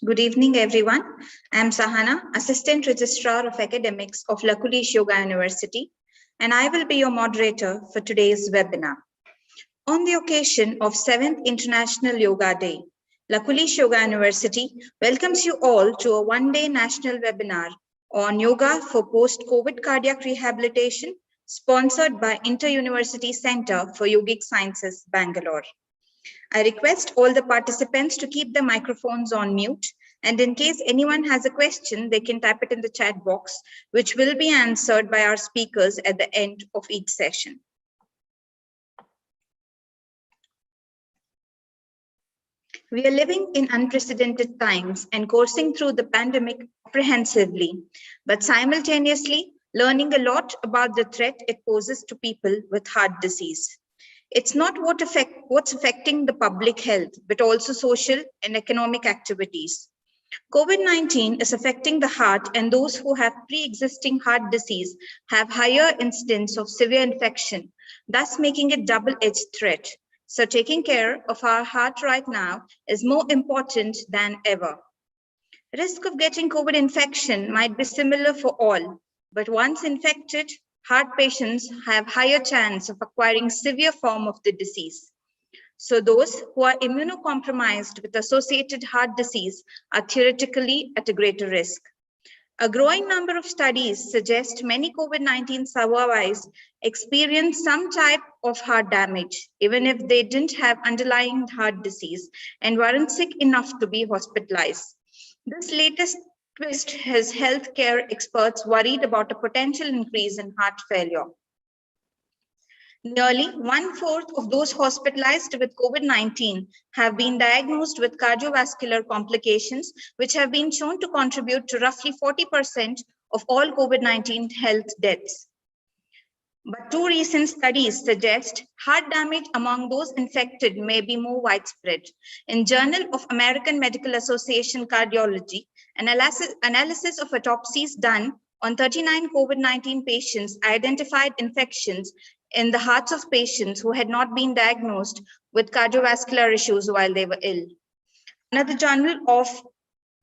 Good evening, everyone. I'm Sahana, Assistant Registrar of Academics of Lakulish Yoga University, and I will be your moderator for today's webinar. On the occasion of 7th International Yoga Day, Lakulish Yoga University welcomes you all to a one-day national webinar on yoga for post-COVID cardiac rehabilitation, sponsored by Inter-University Center for Yogic Sciences, Bangalore. I request all the participants to keep the microphones on mute, and in case anyone has a question, they can type it in the chat box, which will be answered by our speakers at the end of each session. We are living in unprecedented times and coursing through the pandemic comprehensively, but simultaneously learning a lot about the threat it poses to people with heart disease. It's not what's affecting the public health, but also social and economic activities. COVID-19 is affecting the heart, and those who have pre-existing heart disease have higher incidence of severe infection, thus making it double-edged threat. So taking care of our heart right now is more important than ever. Risk of getting COVID infection might be similar for all, but once infected, heart patients have higher chance of acquiring severe form of the disease. So those who are immunocompromised with associated heart disease are theoretically at a greater risk. A growing number of studies suggest many COVID-19 survivors experience some type of heart damage, even if they didn't have underlying heart disease and weren't sick enough to be hospitalized. This latest twist has healthcare experts worried about a potential increase in heart failure. Nearly 1/4 of those hospitalized with COVID-19 have been diagnosed with cardiovascular complications, which have been shown to contribute to roughly 40% of all COVID-19 health deaths. But two recent studies suggest heart damage among those infected may be more widespread. In Journal of American Medical Association Cardiology, analysis of autopsies done on 39 COVID-19 patients identified infections in the hearts of patients who had not been diagnosed with cardiovascular issues while they were ill. Another Journal of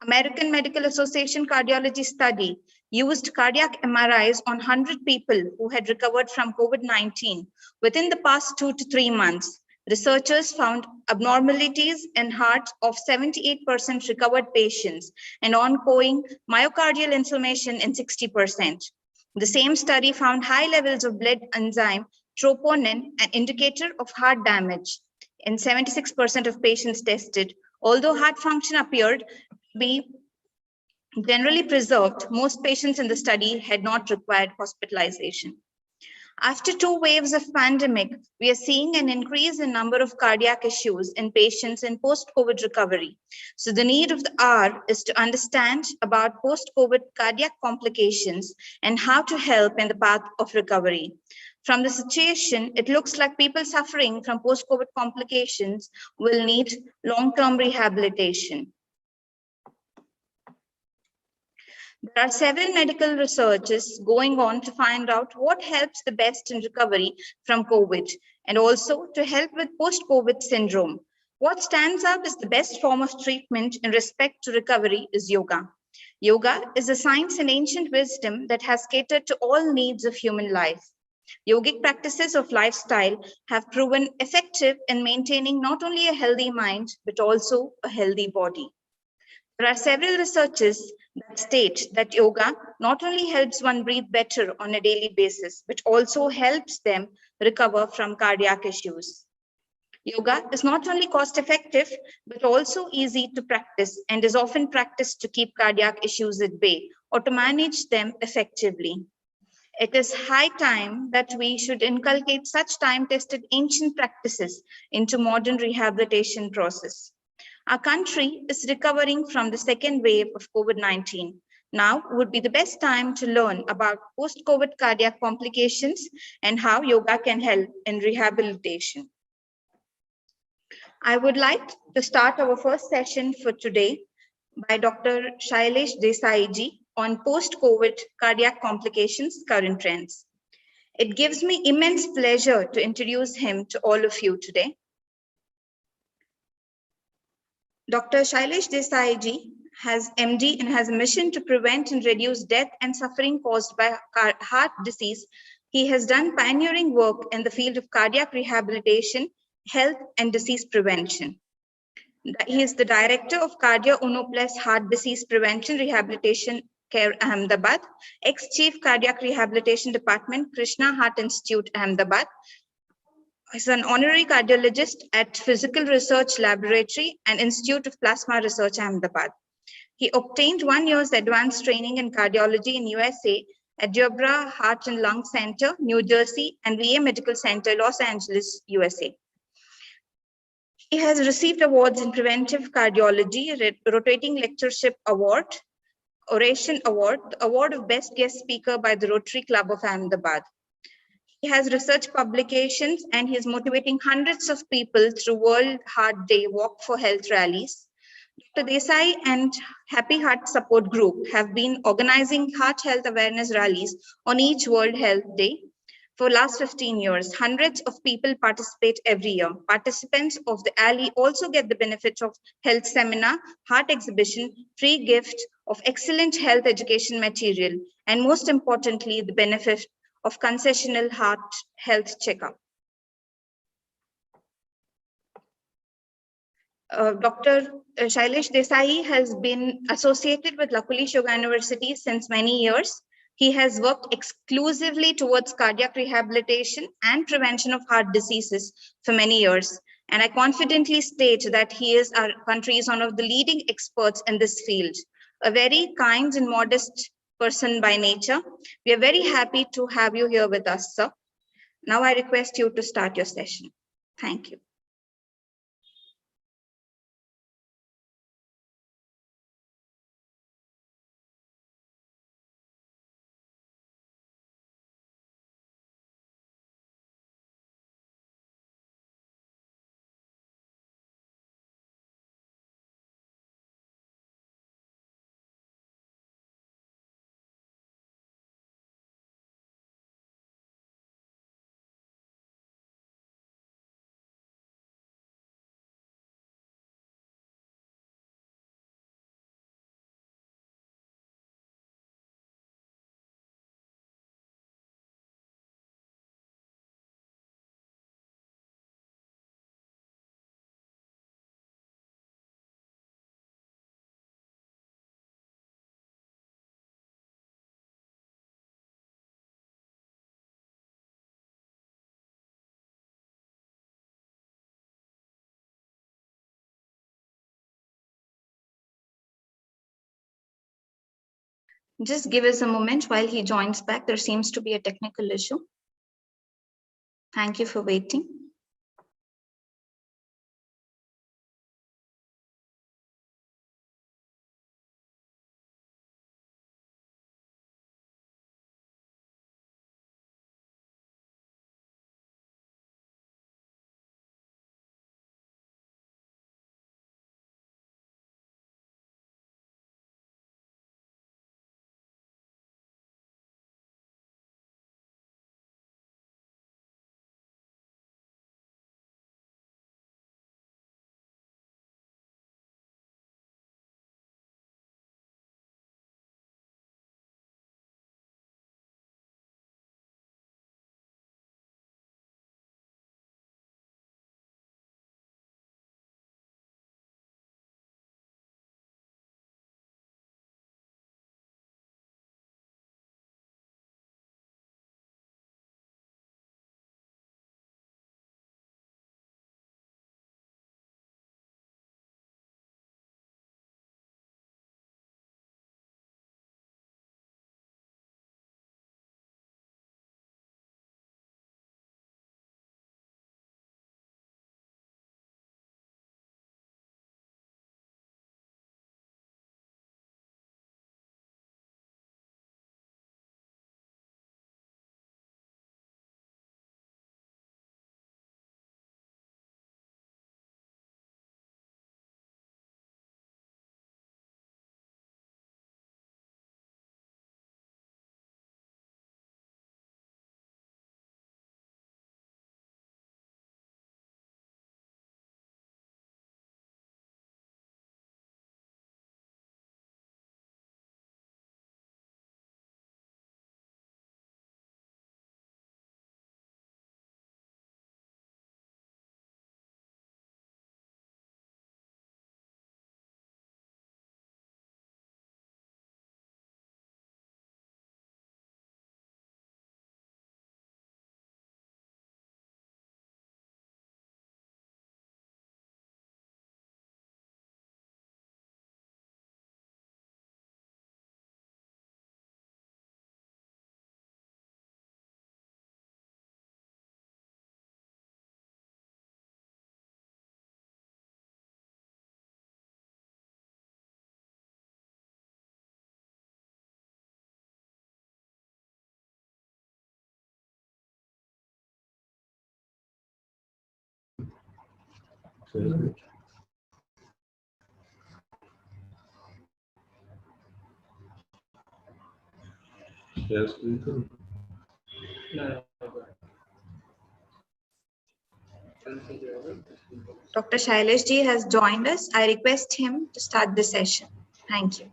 American Medical Association Cardiology study used cardiac MRIs on 100 people who had recovered from COVID-19 within the past 2 to 3 months. Researchers found abnormalities in hearts of 78% recovered patients and ongoing myocardial inflammation in 60%. The same study found high levels of blood enzyme troponin, an indicator of heart damage, in 76% of patients tested. Although heart function appeared to be generally preserved, most patients in the study had not required hospitalization. After 2 waves of pandemic, we are seeing an increase in number of cardiac issues in patients in post-COVID recovery. So the need of the hour is to understand about post-COVID cardiac complications and how to help in the path of recovery. From the situation, it looks like people suffering from post-COVID complications will need long-term rehabilitation. There are several medical researches going on to find out what helps the best in recovery from COVID and also to help with post-COVID syndrome. What stands out as the best form of treatment in respect to recovery is yoga. Yoga is a science and ancient wisdom that has catered to all needs of human life. Yogic practices of lifestyle have proven effective in maintaining not only a healthy mind, but also a healthy body. There are several researches that state that yoga not only helps one breathe better on a daily basis, but also helps them recover from cardiac issues. Yoga is not only cost-effective, but also easy to practice and is often practiced to keep cardiac issues at bay or to manage them effectively. It is high time that we should inculcate such time-tested ancient practices into modern rehabilitation process. Our country is recovering from the second wave of COVID-19. Now would be the best time to learn about post-COVID cardiac complications and how yoga can help in rehabilitation. I would like to start our first session for today by Dr. Shailesh Desai ji on post-COVID cardiac complications, current trends. It gives me immense pleasure to introduce him to all of you today. Dr. Shailesh Desai ji has MD and has a mission to prevent and reduce death and suffering caused by heart disease. He has done pioneering work in the field of cardiac rehabilitation, health, and disease prevention. He is the director of Cardio Uno Plus Heart Disease Prevention Rehabilitation Care Ahmedabad, ex-chief cardiac rehabilitation department, Krishna Heart Institute, Ahmedabad. He's an honorary cardiologist at Physical Research Laboratory and Institute of Plasma Research, Ahmedabad. He obtained 1 year's advanced training in cardiology in USA at Deborah Heart and Lung Center, New Jersey, and VA Medical Center, Los Angeles, USA. He has received awards in preventive cardiology, rotating lectureship award, oration award, the award of best guest speaker by the Rotary Club of Ahmedabad. He has research publications and he is motivating hundreds of people through World Heart Day Walk for Health rallies. Dr. Desai and Happy Heart Support Group have been organizing heart health awareness rallies on each World Health Day for the last 15 years. Hundreds of people participate every year. Participants of the alley also get the benefits of health seminar, heart exhibition, free gift of excellent health education material, and most importantly, the benefit of concessional heart health checkup. Dr. Shailesh Desai has been associated with Luckily Sugar University since many years. He has worked exclusively towards cardiac rehabilitation and prevention of heart diseases for many years. And I confidently state that he is our country's one of the leading experts in this field. A very kind and modest person by nature. We are very happy to have you here with us, sir. Now I request you to start your session. Thank you. Just give us a moment while he joins back. There seems to be a technical issue. Thank you for waiting. Yes, Dr. Shailesh ji has joined us. I request him to start the session. Thank you.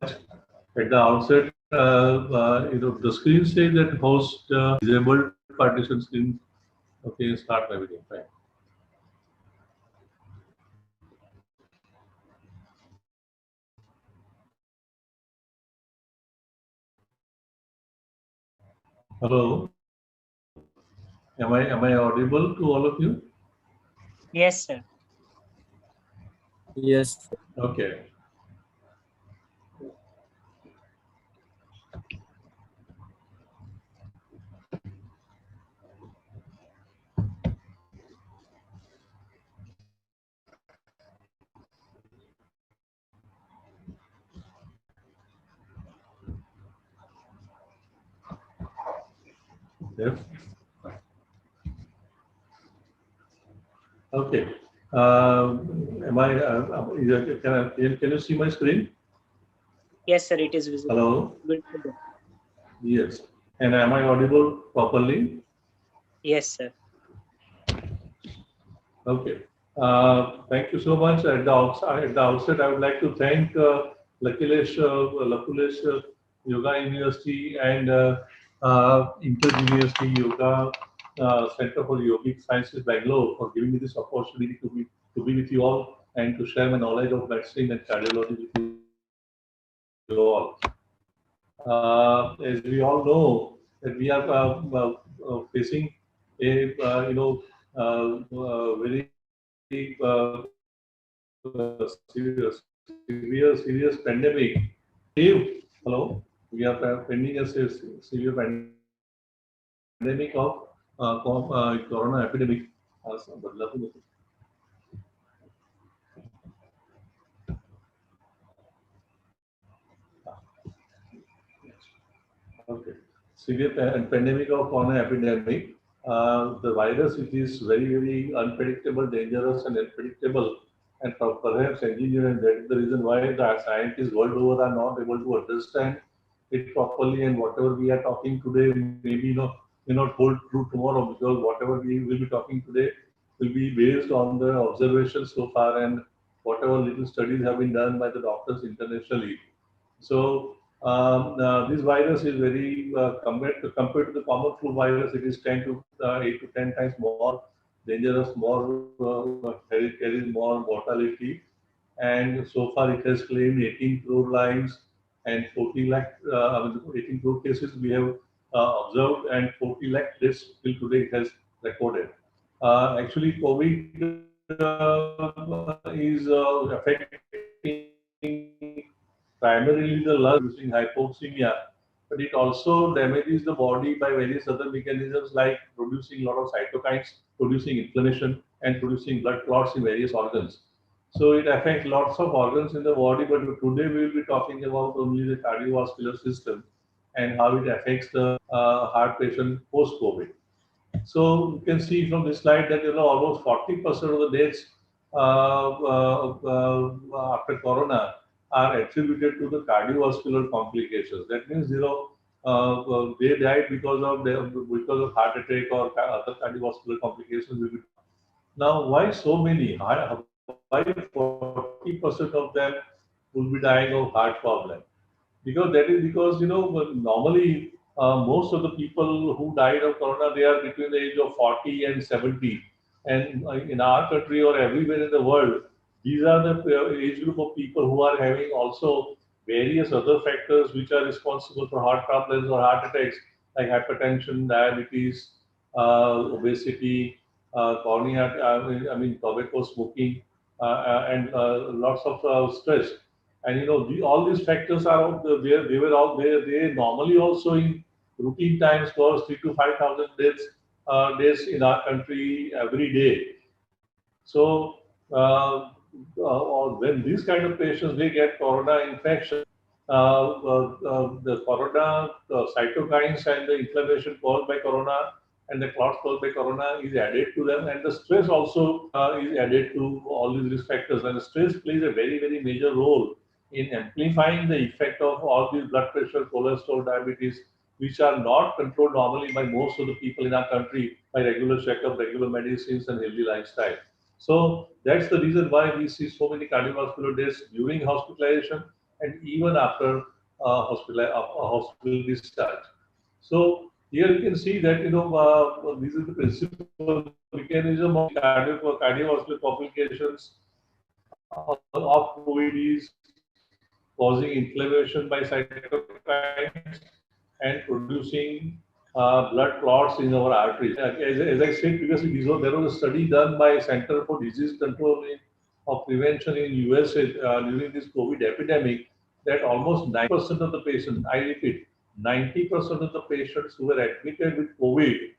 At the outset, the screen says that host disabled partition screen. Okay, start my video. Fine. Hello. Am I audible to all of you? Yes, sir. Yes. Okay. Yes. Okay. Am I? Can you see my screen? Yes, sir. It is visible. Hello. Good. Yes. And am I audible properly? Yes, sir. Okay. Thank you so much. At the outset, I would like to thank Lakulesh Yoga University and Inter-University Yoga Center for Yogic Sciences, Bangalore, for giving me this opportunity to be with you all and to share my knowledge of medicine and cardiology with you all. As we all know, that we are facing a very serious pandemic. Hello, we are pending a severe pandemic of corona epidemic. Okay. Severe pandemic of corona epidemic. The virus, it is very unpredictable, dangerous, and unpredictable, and perhaps engineered. And that is the reason why the scientists world over are not able to understand it properly. And whatever we are talking today, maybe may not hold true tomorrow, because whatever we will be talking today will be based on the observations so far and whatever little studies have been done by the doctors internationally. So this virus is very compared to the common flu virus, it is 10 to 8 to 10 times more dangerous, more carries more mortality. And so far, it has claimed 18 crore lives and 40 lakh, 18 crore cases we have observed, and 40 lakh deaths till today it has recorded. Actually, COVID is affecting primarily the lung, producing hypoxemia, but it also damages the body by various other mechanisms like producing a lot of cytokines, producing inflammation, and producing blood clots in various organs. So it affects lots of organs in the body, but today we will be talking about only the cardiovascular system and how it affects the heart patient post-COVID. So you can see from this slide that almost 40% of the deaths after corona are attributed to the cardiovascular complications. That means they died because of heart attack or other cardiovascular complications. Now, why so many? Why 40% of them will be dying of heart problem? Because that is because normally most of the people who died of corona, they are between the age of 40 and 70, and in our country or everywhere in the world, these are the age group of people who are having also various other factors which are responsible for heart problems or heart attacks, like hypertension, diabetes, obesity, cornea, tobacco smoking, and lots of stress. And all these factors are out there. They were all there. They normally also in routine times cause 3 to 5,000 deaths in our country every day. So when these kind of patients they get corona infection, the corona cytokines and the inflammation caused by corona and the clots caused by corona is added to them, and the stress also is added to all these risk factors. And the stress plays a very, very major role in amplifying the effect of all these blood pressure, cholesterol, diabetes, which are not controlled normally by most of the people in our country by regular checkup, regular medicines, and healthy lifestyle. So that's the reason why we see so many cardiovascular deaths during hospitalization and even after hospital discharge. So here you can see that this is the principal mechanism of cardiovascular complications of COVID is causing inflammation by cytokines and producing blood clots in our arteries. As I said previously, there was a study done by Center for Disease Control of Prevention in USA during this COVID epidemic that almost 90% of the patients, I repeat, 90% of the patients who were admitted with COVID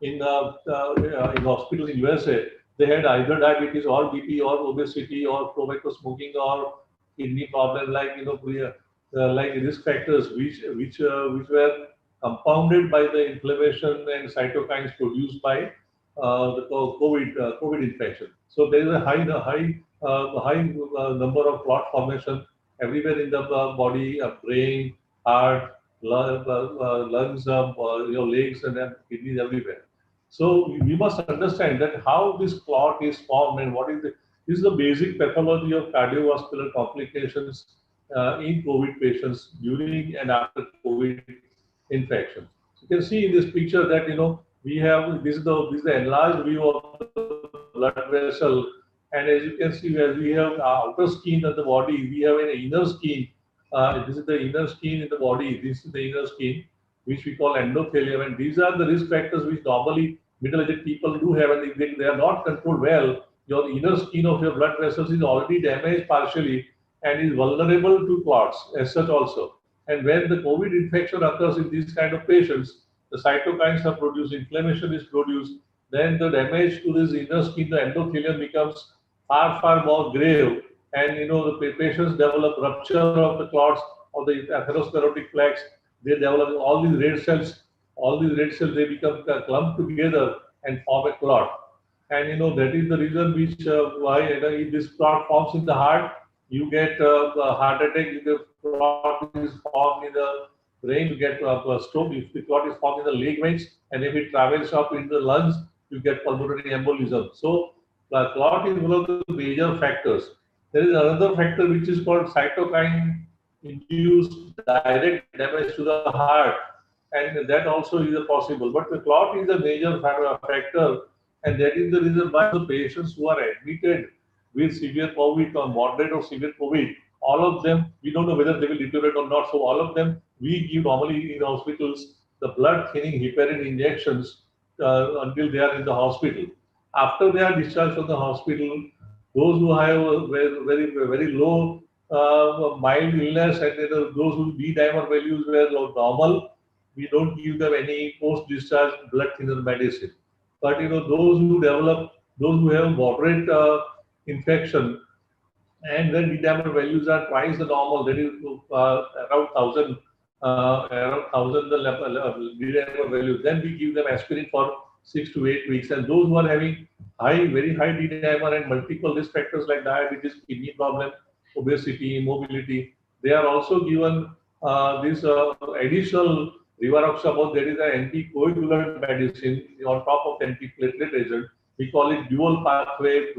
in hospitals in USA, they had either diabetes or BP or obesity or tobacco smoking or kidney problem, like like risk factors which were compounded by the inflammation and cytokines produced by the COVID infection. So there is a high number of clot formation everywhere in the body, brain, heart, lungs, legs, and then kidneys everywhere. So we must understand that how this clot is formed and what is the this is the basic pathology of cardiovascular complications in COVID patients during and after COVID infection. You can see in this picture that we have this is the enlarged view of the blood vessel, and as you can see, as we have outer skin of the body, we have an inner skin. This is the inner skin in the body. This is the inner skin, which we call endothelium, and these are the risk factors which normally middle-aged people do have, and if they are not controlled well, your inner skin of your blood vessels is already damaged partially and is vulnerable to clots as such also. And when the COVID infection occurs in these kind of patients, the cytokines are produced, inflammation is produced, then the damage to this inner skin, the endothelium, becomes far, far more grave. And the patients develop rupture of the clots of the atherosclerotic plaques. They develop all these red cells, they become clumped together and form a clot. And that is the reason which why if this clot forms in the heart, you get a heart attack. If the clot is formed in the brain, you get a stroke. If the clot is formed in the leg veins, and if it travels up in the lungs, you get pulmonary embolism. So the clot is one of the major factors. There is another factor which is called cytokine induced direct damage to the heart, and that also is possible. But the clot is a major factor, and that is the reason why the patients who are admitted with severe COVID or moderate or severe COVID, all of them, we don't know whether they will deteriorate or not. So all of them, we give normally in hospitals the blood thinning heparin injections until they are in the hospital. After they are discharged from the hospital, those who have a very low mild illness, and those whose D dimer values were normal, we don't give them any post-discharge blood thinner medicine. But those who have moderate infection, and then D-dimer values are twice the normal, that is around 1,000 the level D-dimer values. Then we give them aspirin for 6 to 8 weeks. And those who are having very high D-dimer and multiple risk factors like diabetes, kidney problem, obesity, immobility, they are also given this additional rivaroxaban, that is an anticoagulant medicine on top of antiplatelet agent. We call it dual pathway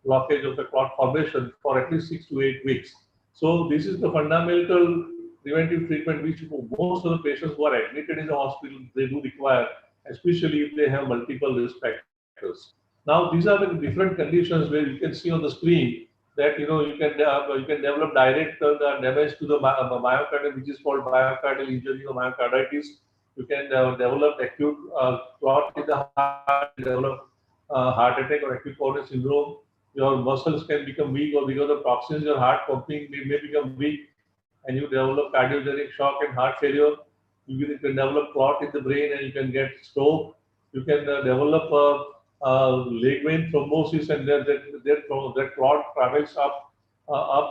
blockage of the clot formation for at least 6 to 8 weeks. So this is the fundamental preventive treatment which most of the patients who are admitted in the hospital, they do require, especially if they have multiple risk factors. Now these are the different conditions where you can see on the screen that you can develop direct damage to the myocardium, which is called myocardial injury or myocarditis. You can develop acute clot in the heart, develop heart attack or acute coronary syndrome. Your muscles can become weak, or because of toxins, your heart pumping may become weak, and you develop cardiogenic shock and heart failure. You can develop clot in the brain, and you can get stroke. You can develop leg vein thrombosis, and that clot travels up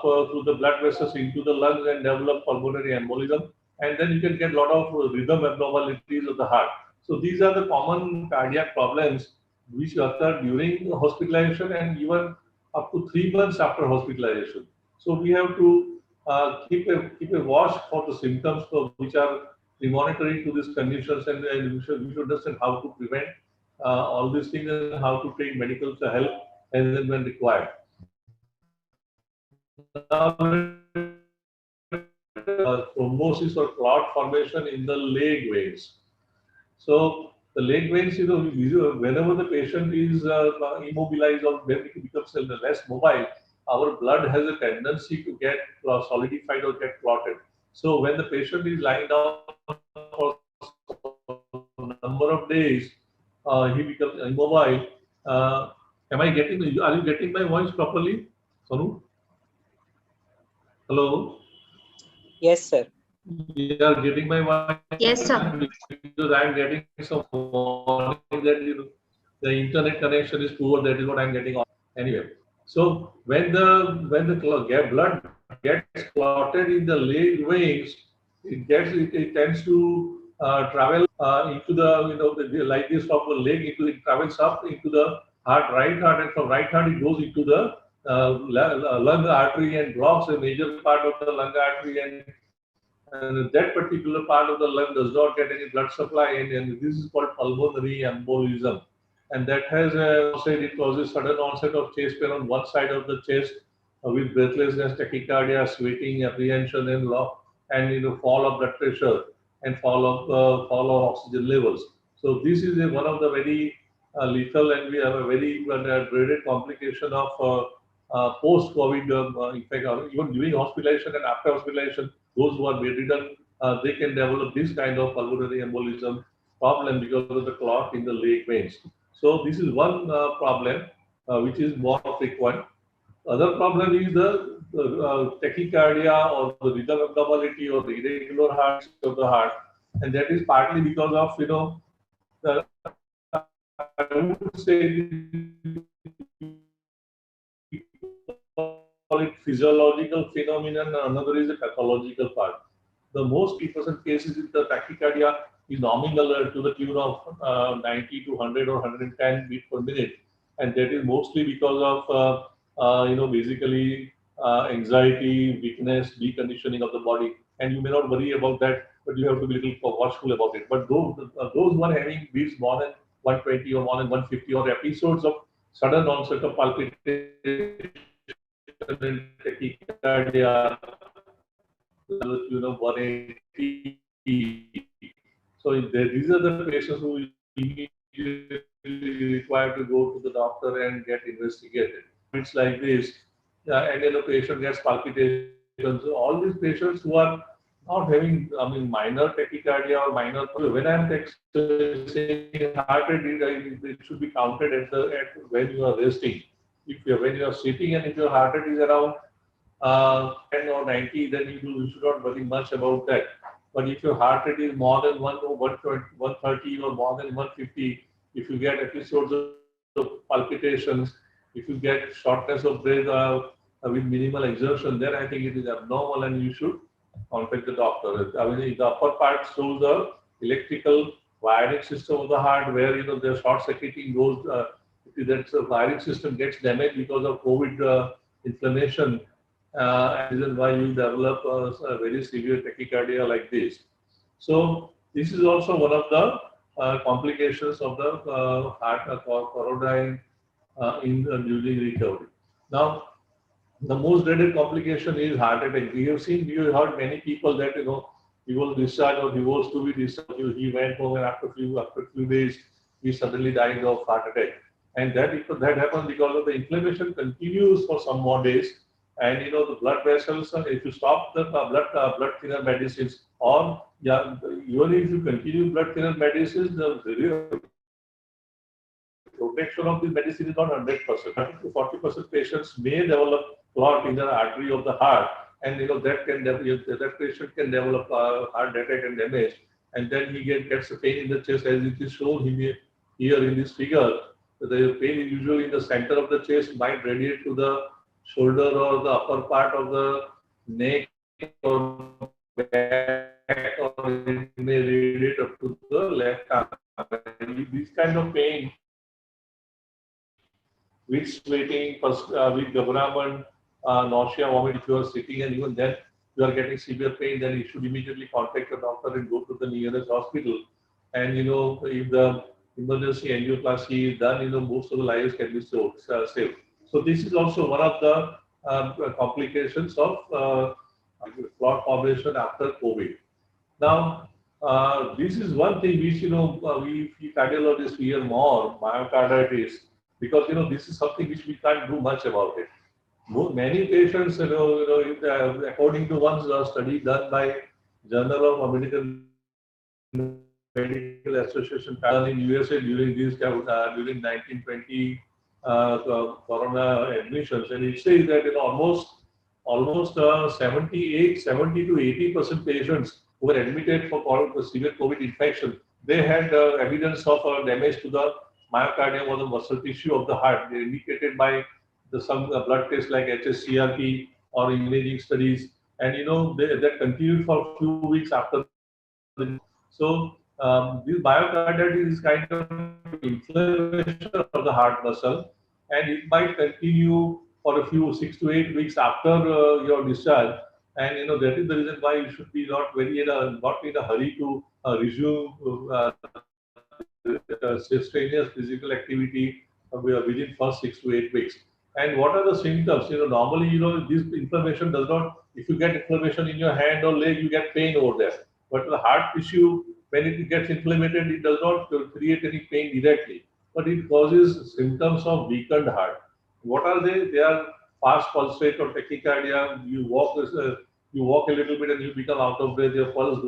through the blood vessels into the lungs and develop pulmonary embolism. and then you can get a lot of rhythm abnormalities of the heart. So these are the common cardiac problems which occur during hospitalization and even up to 3 months after hospitalization. So we have to keep a watch for the symptoms which are monitoring to these conditions, and we should understand how to prevent all these things and how to take medical help as and when required. Now, thrombosis or clot formation in the leg veins. So the leg veins, whenever the patient is immobilized or when it becomes less mobile, our blood has a tendency to get solidified or get clotted. So when the patient is lying down for a number of days, he becomes immobile. Am I getting? Are you getting my voice properly, Sonu? Hello. Yes, sir. You are getting my voice? Yes, sir. Because I am getting some warning that the internet connection is poor. That is what I am getting. Anyway, so when the blood gets clotted in the leg veins, it tends to travel into like this from the leg into it travels up into the heart, right heart, and from right heart it goes into the lung artery and blocks a major part of the lung artery, and that particular part of the lung does not get any blood supply, and this is called pulmonary embolism. And that has said it causes sudden onset of chest pain on one side of the chest with breathlessness, tachycardia, sweating, apprehension, and fall of blood pressure and fall of oxygen levels. So this is one of the very lethal, and we have a very dreaded complication of post-COVID effect, or even during hospitalization and after hospitalization. Those who are bedridden, they can develop this kind of pulmonary embolism problem because of the clot in the leg veins. So this is one problem which is more frequent. Other problem is the tachycardia or the rhythm abnormality or the irregular heartbeats of the heart, and that is partly because of I would say call it physiological phenomenon, another is a pathological part. The most percent cases in the tachycardia is nominal to the tune of 90 to 100 or 110 beats per minute, and that is mostly because of basically anxiety, weakness, deconditioning of the body, and you may not worry about that, but you have to be a little watchful about it. But those who are having beats more than 120 or more than 150 or episodes of sudden onset of palpitation and tachycardia, 180. So these are the patients who immediately required to go to the doctor and get investigated. It's like this, and then the patient gets palpitations. So all these patients who are not having, minor tachycardia or minor. When I'm saying heart rate, it should be counted at when you are resting. When you are sitting and if your heart rate is around 10 or 90, then you should not worry much about that. But if your heart rate is more than 130 or more than 150, if you get episodes of palpitations, if you get shortness of breath with minimal exertion, then I think it is abnormal and you should contact the doctor. The upper part shows the electrical wiring system of the heart, where the short circuiting goes. That wiring system gets damaged because of COVID inflammation, and this is why you develop a very severe tachycardia like this. So this is also one of the complications of the heart coronary during recovery. Now, the most dreaded complication is heart attack. We have heard many people that he was discharged or he was to be discharged. He went home and after few days he suddenly died of heart attack. And that happens because of the inflammation continues for some more days. And the blood vessels. If you stop the blood thinner medicines, or even if you continue blood thinner medicines, the protection of this medicine is not 100%. 30 to 40% patients may develop clot in the artery of the heart, and that patient can develop heart attack and damage, and then he gets a pain in the chest, as it is shown here in this figure. The pain is usually in the center of the chest, might radiate to the shoulder or the upper part of the neck or back, it may radiate up to the left arm. This kind of pain with sweating, with government, nausea, vomit, if you are sitting and even then you are getting severe pain, then you should immediately contact a doctor and go to the nearest hospital. And if the emergency angioplasty is done, most of the lives can be saved. So this is also one of the complications of clot formation after COVID. Now, this is one thing which we cardiologists hear more, myocarditis, because this is something which we can't do much about it. Many patients, according to one study done by Journal of American Medical Association done in USA during 1920 corona admissions, and it says that almost 70 to 80% patients who were admitted for severe COVID infection, they had evidence of damage to the myocardium or the muscle tissue of the heart. They indicated by some blood tests like HSCRP or imaging studies, and that continued for a few weeks after the. So this myocarditis is kind of inflammation of the heart muscle, and it might continue for a few 6 to 8 weeks after your discharge. And that is the reason why you should be not in a hurry to resume strenuous physical activity within first 6 to 8 weeks. And what are the symptoms? Normally, this inflammation does not. If you get inflammation in your hand or leg, you get pain over there. But the heart tissue, when it gets inflamed, it does not create any pain directly, but it causes symptoms of weakened heart. What are they? They are fast pulse rate or tachycardia. You walk a little bit and you become out of breath. Your pulse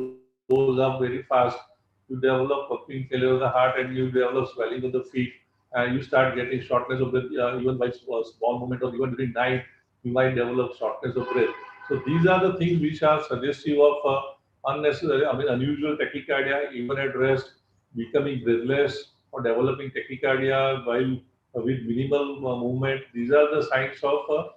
goes up very fast. You develop pumping failure of the heart and you develop swelling of the feet. And you start getting shortness of breath even by small movement or even during night. You might develop shortness of breath. So these are the things which are suggestive of unusual tachycardia, even at rest, becoming breathless or developing tachycardia while with minimal movement. These are the signs of a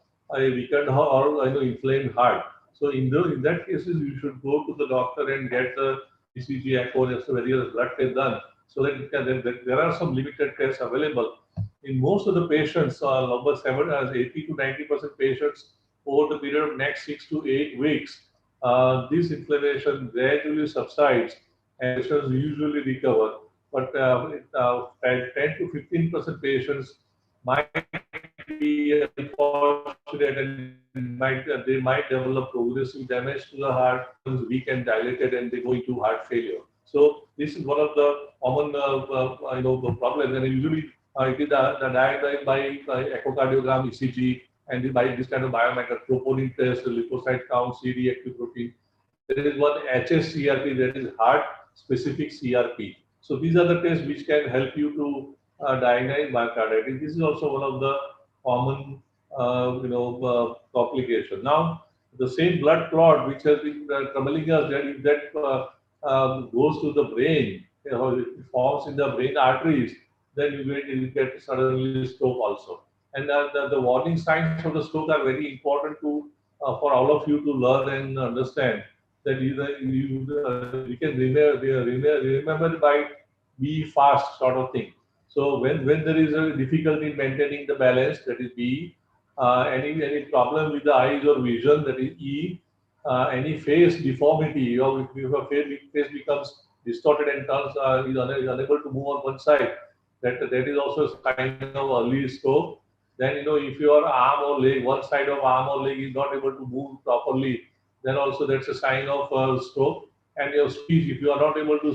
weakened or inflamed heart. So in that cases, you should go to the doctor and get the ECG, echo, just a various blood test done. So there are some limited tests available. In most of the patients, number 80 to 90% patients over the period of next 6 to 8 weeks, this inflammation gradually subsides and patients usually recover. But 10 to 15% patients might be unfortunate and they might develop progressive damage to the heart, weak and dilated, and they go into heart failure. So this is one of the common problems, and usually it is diagnosed by echocardiogram, ECG, and by this kind of biomarker, troponin test, leukocyte count, C-reactive protein. There is one HSCRP, that is heart specific CRP. So these are the tests which can help you to diagnose myocarditis. This is also one of the common complication. Now, the same blood clot which has been troubling us, that if that goes to the brain, it forms in the brain arteries, then you get suddenly stroke also. And the warning signs of the stroke are very important to for all of you to learn and understand. That you can remember by be fast sort of thing. So when there is a difficulty in maintaining the balance, that is B. Any problem with the eyes or vision, that is E. Any face deformity, or if your face becomes distorted and turns is unable to move on one side, that is also a sign of early stroke. Then if your arm or leg, one side of arm or leg is not able to move properly, then also that's a sign of stroke. And your speech, if you are not able to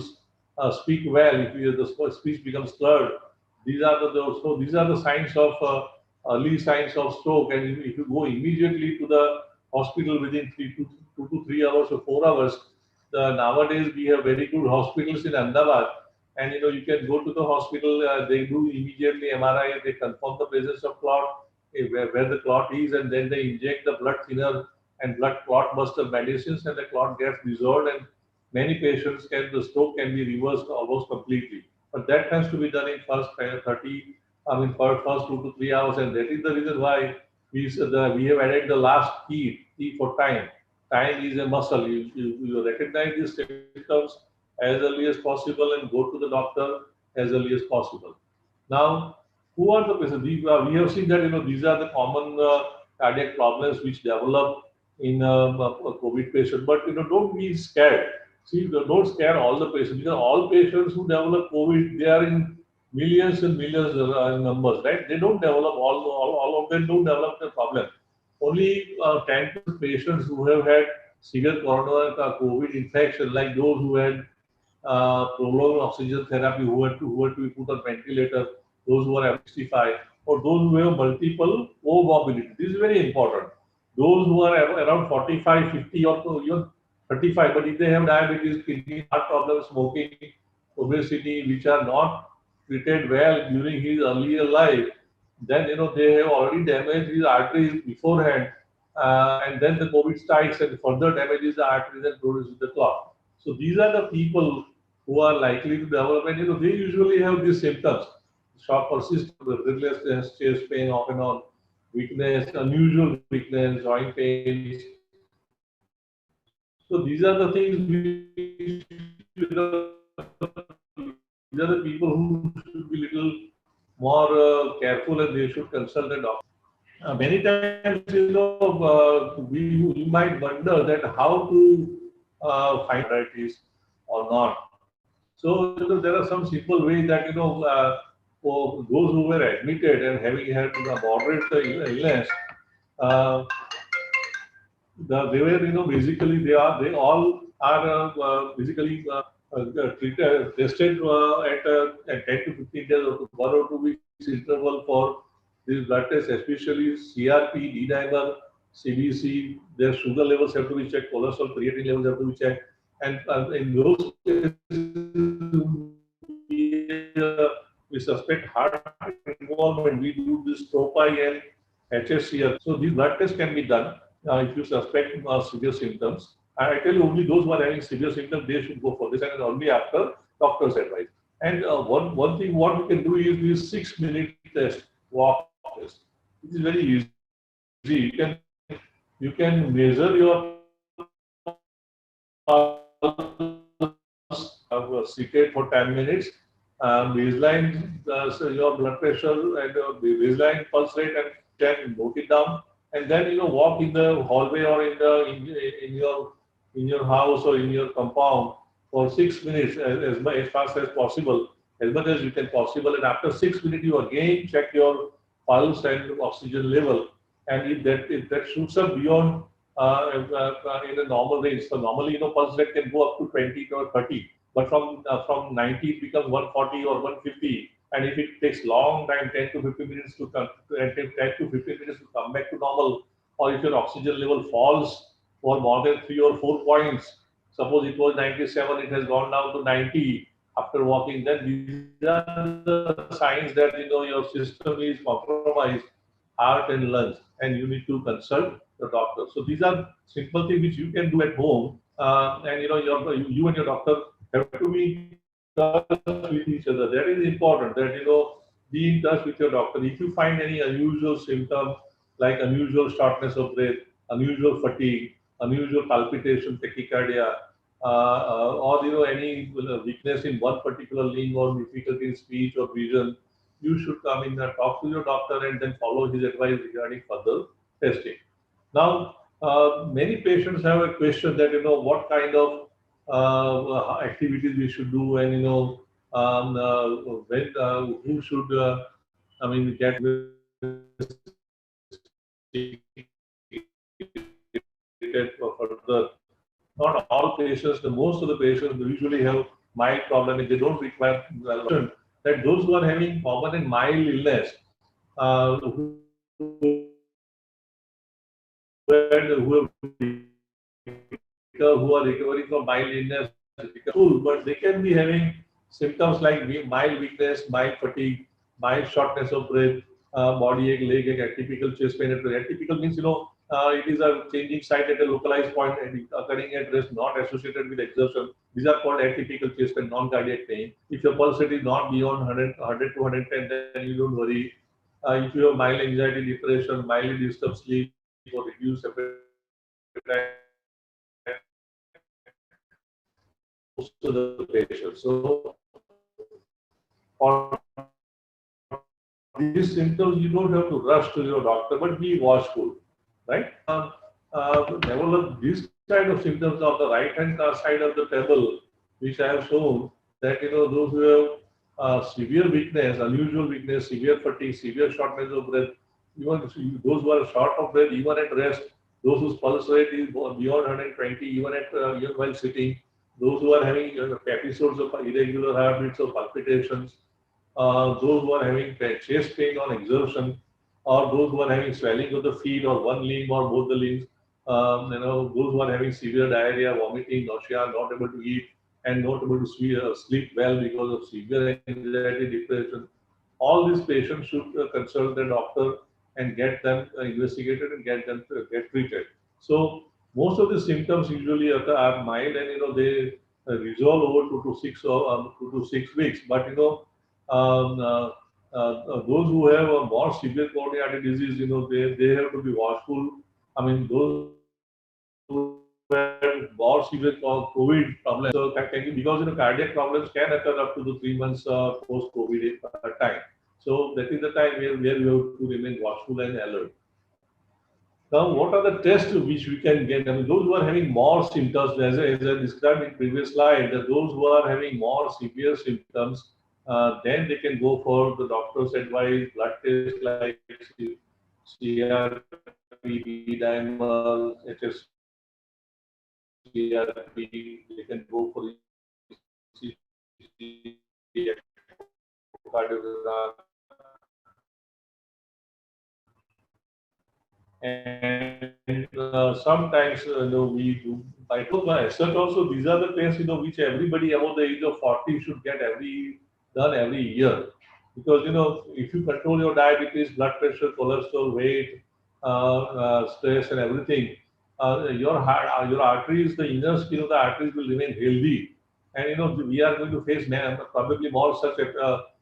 speak well, if the speech becomes slurred, these are the signs of early signs of stroke. And if you go immediately to the hospital within 2 to 3 hours or 4 hours, nowadays we have very good hospitals in Ahmedabad, and you can go to the hospital. They do immediately MRI. They confirm the presence of clot, where the clot is, and then they inject the blood thinner and blood clot buster medicines, and the clot gets dissolved. And many patients the stroke can be reversed almost completely. But that has to be done in first 30. For first 2 to 3 hours, and that is the reason why we have added the last T for time. time is a muscle. You recognize these symptoms as early as possible and go to the doctor as early as possible. Now, who are the patients? We have seen that these are the common cardiac problems which develop in a COVID patient. But don't be scared. See, don't scare all the patients because all patients who develop COVID, they are in millions and millions numbers, right? They don't develop all of them don't develop the problem. Only 10 patients who have had severe corona COVID infection, like those who had prolonged oxygen therapy, who had to be put on ventilator, those who are 65, or those who have multiple comorbidity. This is very important. Those who are around 45, 50, or even 35, but if they have diabetes, kidney, heart problems, smoking, obesity, which are not treated well during his earlier life, then they have already damaged his arteries beforehand, and then the COVID strikes and further damages the arteries and produces the clot. So these are the people who are likely to develop, and they usually have these symptoms: shock persistent, breathlessness, chest pain off and on, weakness, unusual weakness, joint pains. So these are the things which these are the people who should be little more careful and they should consult a doctor. Many times, we might wonder that how to find varieties or not. So there are some simple ways that for those who were admitted and having had a moderate illness, uh, they were basically they all are basically tested at 10 to 15 days or 1 or 2 weeks interval for these blood tests, especially CRP, D-dimer, CBC. Their sugar levels have to be checked, cholesterol, creatinine levels have to be checked, and in those cases we suspect heart involvement. We do this TROPI and HSCR. So these blood tests can be done if you suspect severe symptoms. And I tell you, only those who are having severe symptoms, they should go for this, and only after doctor's advice. And one thing what we can do is this 6-minute test, walk test. It is very easy. You can measure your seated for 10 minutes, baseline so your blood pressure and baseline pulse rate, and then note it down, and then walk in the hallway or in your house or in your compound for 6 minutes as fast as possible, as much as you can possible, and after 6 minutes you again check your pulse and oxygen level, and if that shoots up beyond in a normal range. So normally, pulse rate can go up to 20 or 30, but from 90 it becomes 140 or 150. And if it takes long time, 10 to 15 minutes to come, 10 to 15 minutes to come back to normal, or if your oxygen level falls for more than 3 or 4 points, suppose it was 97, it has gone down to 90 after walking, then these are the signs that your system is compromised, heart and lungs, and you need to consult the doctor. So these are simple things which you can do at home, and you and your doctor have to be in touch with each other. That is important. That be in touch with your doctor. If you find any unusual symptom like unusual shortness of breath, unusual fatigue, unusual palpitation, tachycardia, or any weakness in one particular limb or difficulty in speech or vision, you should come in and talk to your doctor and then follow his advice regarding further testing. Now, many patients have a question that what kind of activities we should do, and when who should get further. Not all patients, the most of the patients usually have mild problem and they don't require that those who are having common and mild illness, who are recovering from mild illness, but they can be having symptoms like mild weakness, mild fatigue, mild shortness of breath, body ache, leg ache, atypical chest pain. Atypical means it is a changing site at a localized point and occurring at rest, not associated with exertion. These are called atypical chest pain, non-cardiac pain. If your pulse rate is not beyond 100 to 110, then you don't worry. If you have mild anxiety, depression, mildly disturbed sleep, or reduced appetite, of the patients. So for these symptoms, you don't have to rush to your doctor, but be watchful, right? Develop these kind of symptoms on the right-hand side of the table, which I have shown that those who have severe weakness, unusual weakness, severe fatigue, severe shortness of breath, even those who are short of breath, even at rest, those whose pulse rate is beyond 120, even at even while sitting, those who are having episodes of irregular heartbeats or palpitations, those who are having chest pain on exertion, or those who are having swelling of the feet or one limb or both the limbs, those who are having severe diarrhea, vomiting, nausea, not able to eat, and not able to sleep well because of severe anxiety, depression. All these patients should consult their doctor and get them investigated and get them get treated. So most of the symptoms usually are mild, and they resolve over 2 to 6 weeks. But those who have a more severe coronary artery disease, they have to be watchful. I mean, those who have more severe COVID problems, because cardiac problems can occur up to the 3 months post-COVID time. So that is the time where we have to remain watchful and alert. Now, what are the tests which we can get? I mean, those who are having more symptoms, as I described in previous slide, that those who are having more severe symptoms, then they can go for the doctor's advice, blood tests like CRP, D-dimer, HSCRP. They can go for echocardiogram, and sometimes we do by research also. These are the tests which everybody above the age of 40 should get done every year, because if you control your diabetes, blood pressure, cholesterol, weight, stress, and everything, your arteries, the inner skin of the arteries will remain healthy, and we are going to face probably more such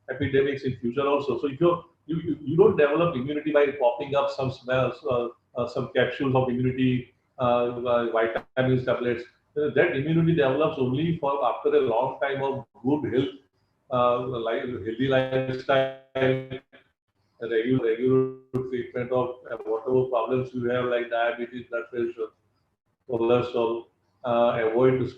epidemics in future also. So if you don't develop immunity by popping up some smells, some capsules of immunity, vitamins, tablets. That immunity develops only for after a long time of good health, healthy lifestyle, regular treatment of whatever problems you have, like diabetes, blood pressure, cholesterol, avoid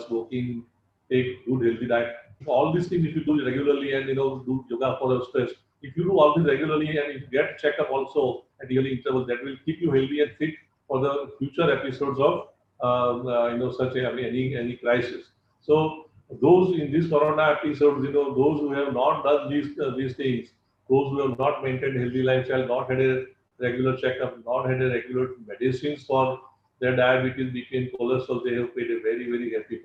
smoking, take good healthy diet. All these things, if you do regularly and do yoga for your stress, if you do all this regularly and if you get checkup also at yearly intervals, that will keep you healthy and fit for the future episodes of such any crisis. So those in these corona episodes, those who have not done these things, those who have not maintained healthy lifestyle, not had a regular checkup, not had a regular medicines for their diabetes, BP, cholesterol, they have paid a very, very heavy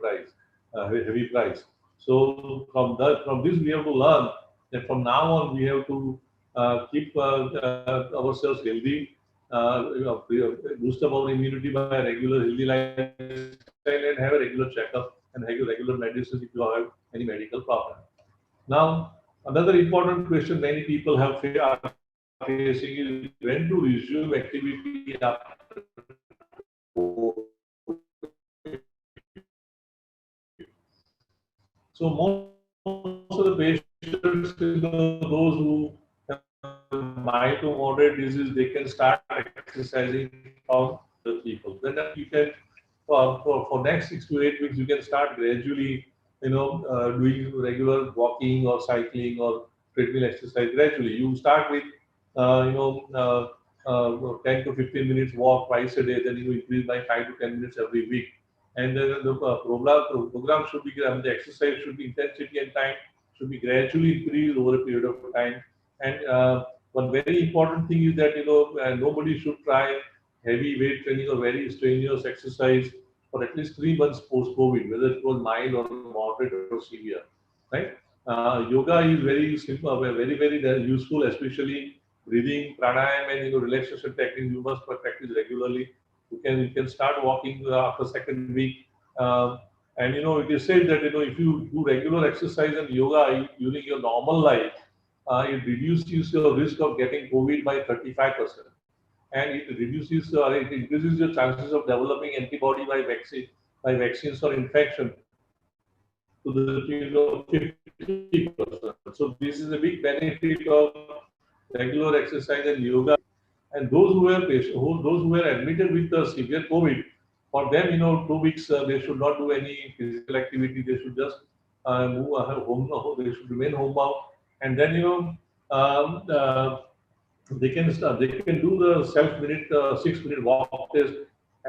price. So from this we have to learn that from now on we have to keep ourselves healthy, boost up our immunity by regular healthy lifestyle, and have a regular checkup and have regular medicines if you have any medical problem. Now, another important question many people are facing is when to resume activity after So most of the patients, those who have mild to moderate disease, they can start exercising from the people. Then you can, for next 6 to 8 weeks, you can start gradually, doing regular walking or cycling or treadmill exercise gradually. You start with, 10 to 15 minutes walk twice a day, then you increase by 5 to 10 minutes every week. And then the program should be, the exercise should be intensity and time should be gradually increased over a period of time. And one very important thing is that nobody should try heavy weight training or very strenuous exercise for at least 3 months post-COVID, whether it was mild or moderate or severe, right? Yoga is very simple, very useful, especially breathing, pranayama, and relaxation techniques. You must practice regularly. You can start walking after second week, and it is said that if you do regular exercise and yoga during your normal life, it reduces your risk of getting COVID by 35%, and it increases your chances of developing antibody by vaccines or infection to the tune of 50%. So this is a big benefit of regular exercise and yoga. And those who were those who were admitted with severe COVID, for them, 2 weeks they should not do any physical activity. They should just move home. They should remain homebound, and then they can do the self-minute 6-minute walk test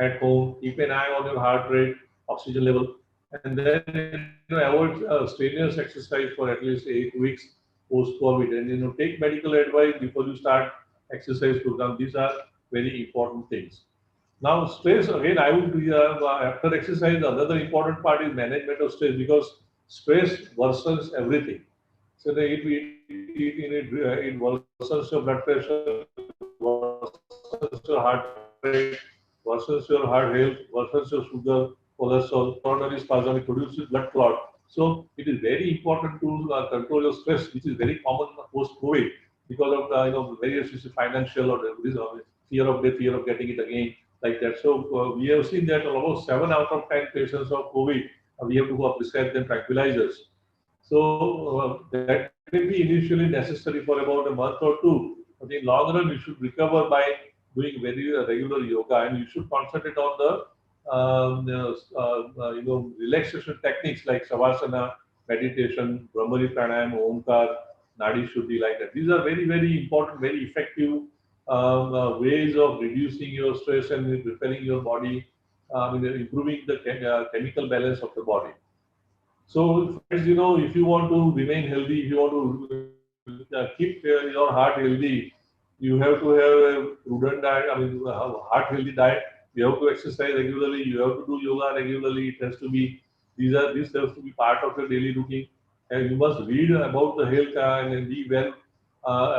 at home. Keep an eye on your heart rate, oxygen level, and then avoid strenuous exercise for at least 8 weeks post-COVID, and take medical advice before you start exercise program. These are very important things. Now, stress again. I would after exercise. Another important part is management of stress, because stress worsens everything. So it worsens your blood pressure, worsens your heart rate, worsens your heart health, worsens your sugar, cholesterol, coronary spasm. It produces blood clot. So it is very important to control your stress, which is very common post-COVID because of various issues, financial or fear of death, fear of getting it again, like that. So we have seen that almost 7 out of 10 patients of COVID, we have to prescribe them tranquilizers. So that may be initially necessary for about a month or two, but in long run you should recover by doing very regular yoga, and you should concentrate on the relaxation techniques like savasana, meditation, brahmari pranayam, omkar, nadi shuddhi, like that. These are very, very important, very effective ways of reducing your stress and repairing your body, improving the chemical balance of the body. So, friends, if you want to remain healthy, if you want to keep your heart healthy, you have to have a prudent diet. Heart healthy diet. You have to exercise regularly. You have to do yoga regularly. It has to be this has to be part of your daily routine. And you must read about the health and be well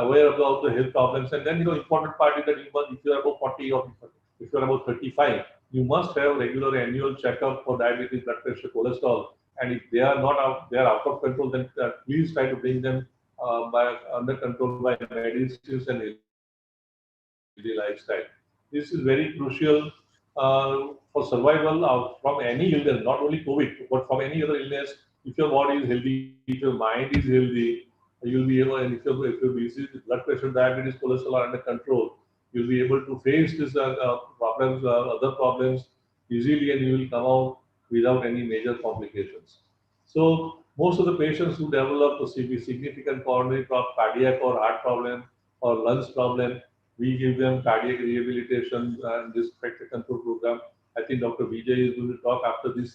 aware about the health problems. And then important part is that you must, if you are about 40 or if you are about 35, you must have regular annual checkup for diabetes, blood pressure, cholesterol. And if they are not out, they are out of control, then please try to bring them under control by medicines and healthy lifestyle. This is very crucial for survival from any illness, not only COVID, but from any other illness. If your body is healthy, if your mind is healthy, you'll be able, and if your disease, blood pressure, diabetes, cholesterol are under control, you'll be able to face these problems, other problems easily, and you will come out without any major complications. So most of the patients who develop a significant coronary cardiac or heart problem or lungs problem, we give them cardiac rehabilitation and this factor control program. I think Dr. Vijay is going to talk after this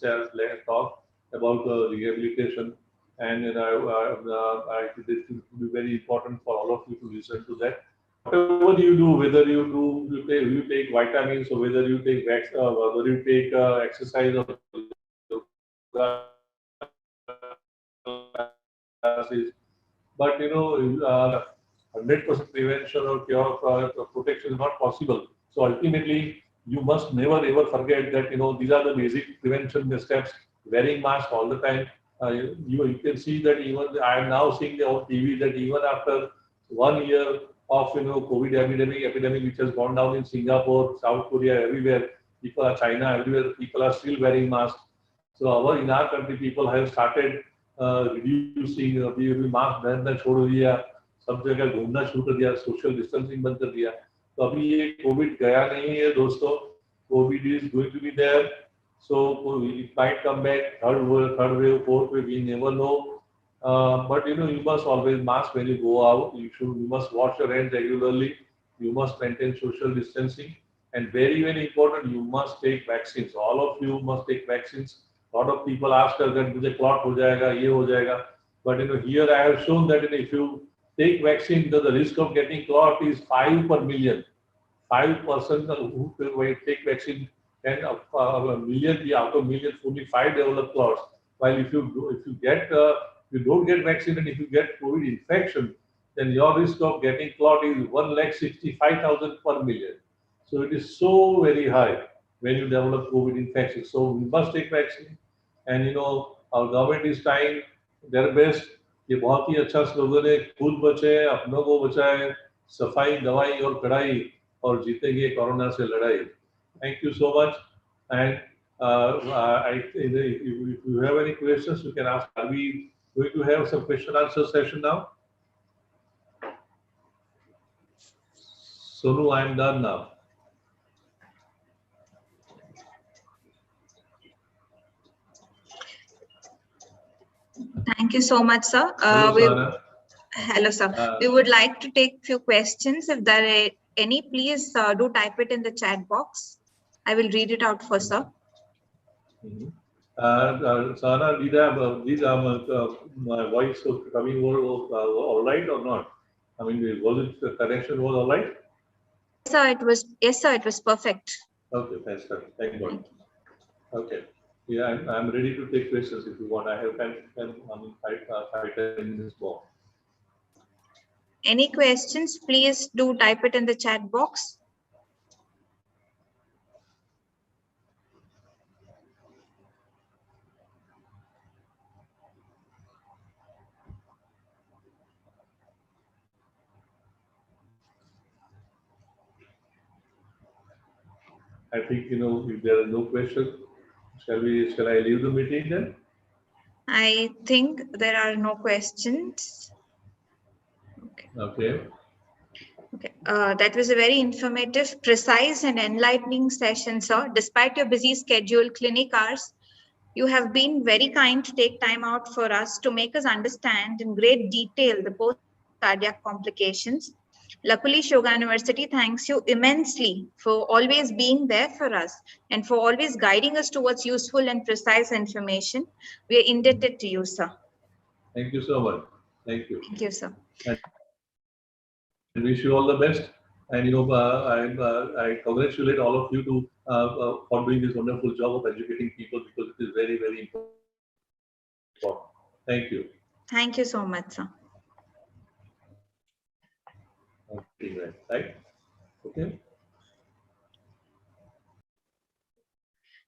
talk about rehabilitation, and I think this will be very important for all of you to listen to that. Whatever you do, whether you take vitamins, or whether you take whether you take exercise or classes, but 100% prevention or cure protection is not possible. So ultimately, you must never ever forget that these are the basic prevention steps. Wearing mask all the time. You can see that even I am now seeing on TV that even after 1 year of COVID epidemic which has gone down in Singapore, South Korea, everywhere, China, everywhere people are still wearing masks. So in our country people have started reducing, अभी mask पहनना छोड़ दिया, सब जगह घूमना शुरू कर दिया, सोशल डिस्टेंसिंग बंद कर दिया. तो अभी ये कोविड गया नहीं है दोस्तों. COVID is going to be there, so it might come back, third wave, fourth wave, we never know. But you must always mask when you go out. You must wash your hands regularly. You must maintain social distancing, and very, very important, you must take vaccines. All of you must take vaccines. A lot of people ask us that मुझे clot हो जाएगा, ये हो जाएगा. But here I have shown that if you take vaccine, the risk of getting clot is 5 per million. 5% who take vaccine, and a million, out of million, only 5 develop clots. While if you don't get vaccine, and if you get COVID infection, then your risk of getting clot is 1,65,000 per million. So it is so very high when you develop COVID infection. So we must take vaccine, and our government is trying their best. ये बहुत ही अच्छा slogan है, खुद बचे, अपनों को बचाए, सफाई, दवाई और कड़ाई, और जीतेंगे कोरोना से लड़ाई. Thank you so much, and if you have any questions, you can ask. Are we going to have some question answer session now? Sonu, I am done now. Thank you so much, sir. Hello, hello, sir. We would like to take few questions. If there are any, please do type it in the chat box. I will read it out for sir. Sana, my voice coming over all right or not? I mean, was it the connection was all right? Yes, sir, it was perfect. Okay, thanks, sir. Thank God. Okay. Yeah, I'm ready to take questions if you want. I have 5-10 minutes more. Any questions, please do type it in the chat box. I think, if there are no questions, shall I leave the meeting then? I think there are no questions. Okay. That was a very informative, precise and enlightening session, sir. Despite your busy schedule, clinic hours, you have been very kind to take time out for us to make us understand in great detail the post-cardiac complications. Luckily, Yoga University thanks you immensely for always being there for us and for always guiding us towards useful and precise information. We are indebted to you, sir. Thank you so much. Thank you. Thank you, sir. And wish you all the best. And I congratulate all of you to for doing this wonderful job of educating people, because it is very, very important. Thank you. Thank you so much, sir. Okay, right. Okay.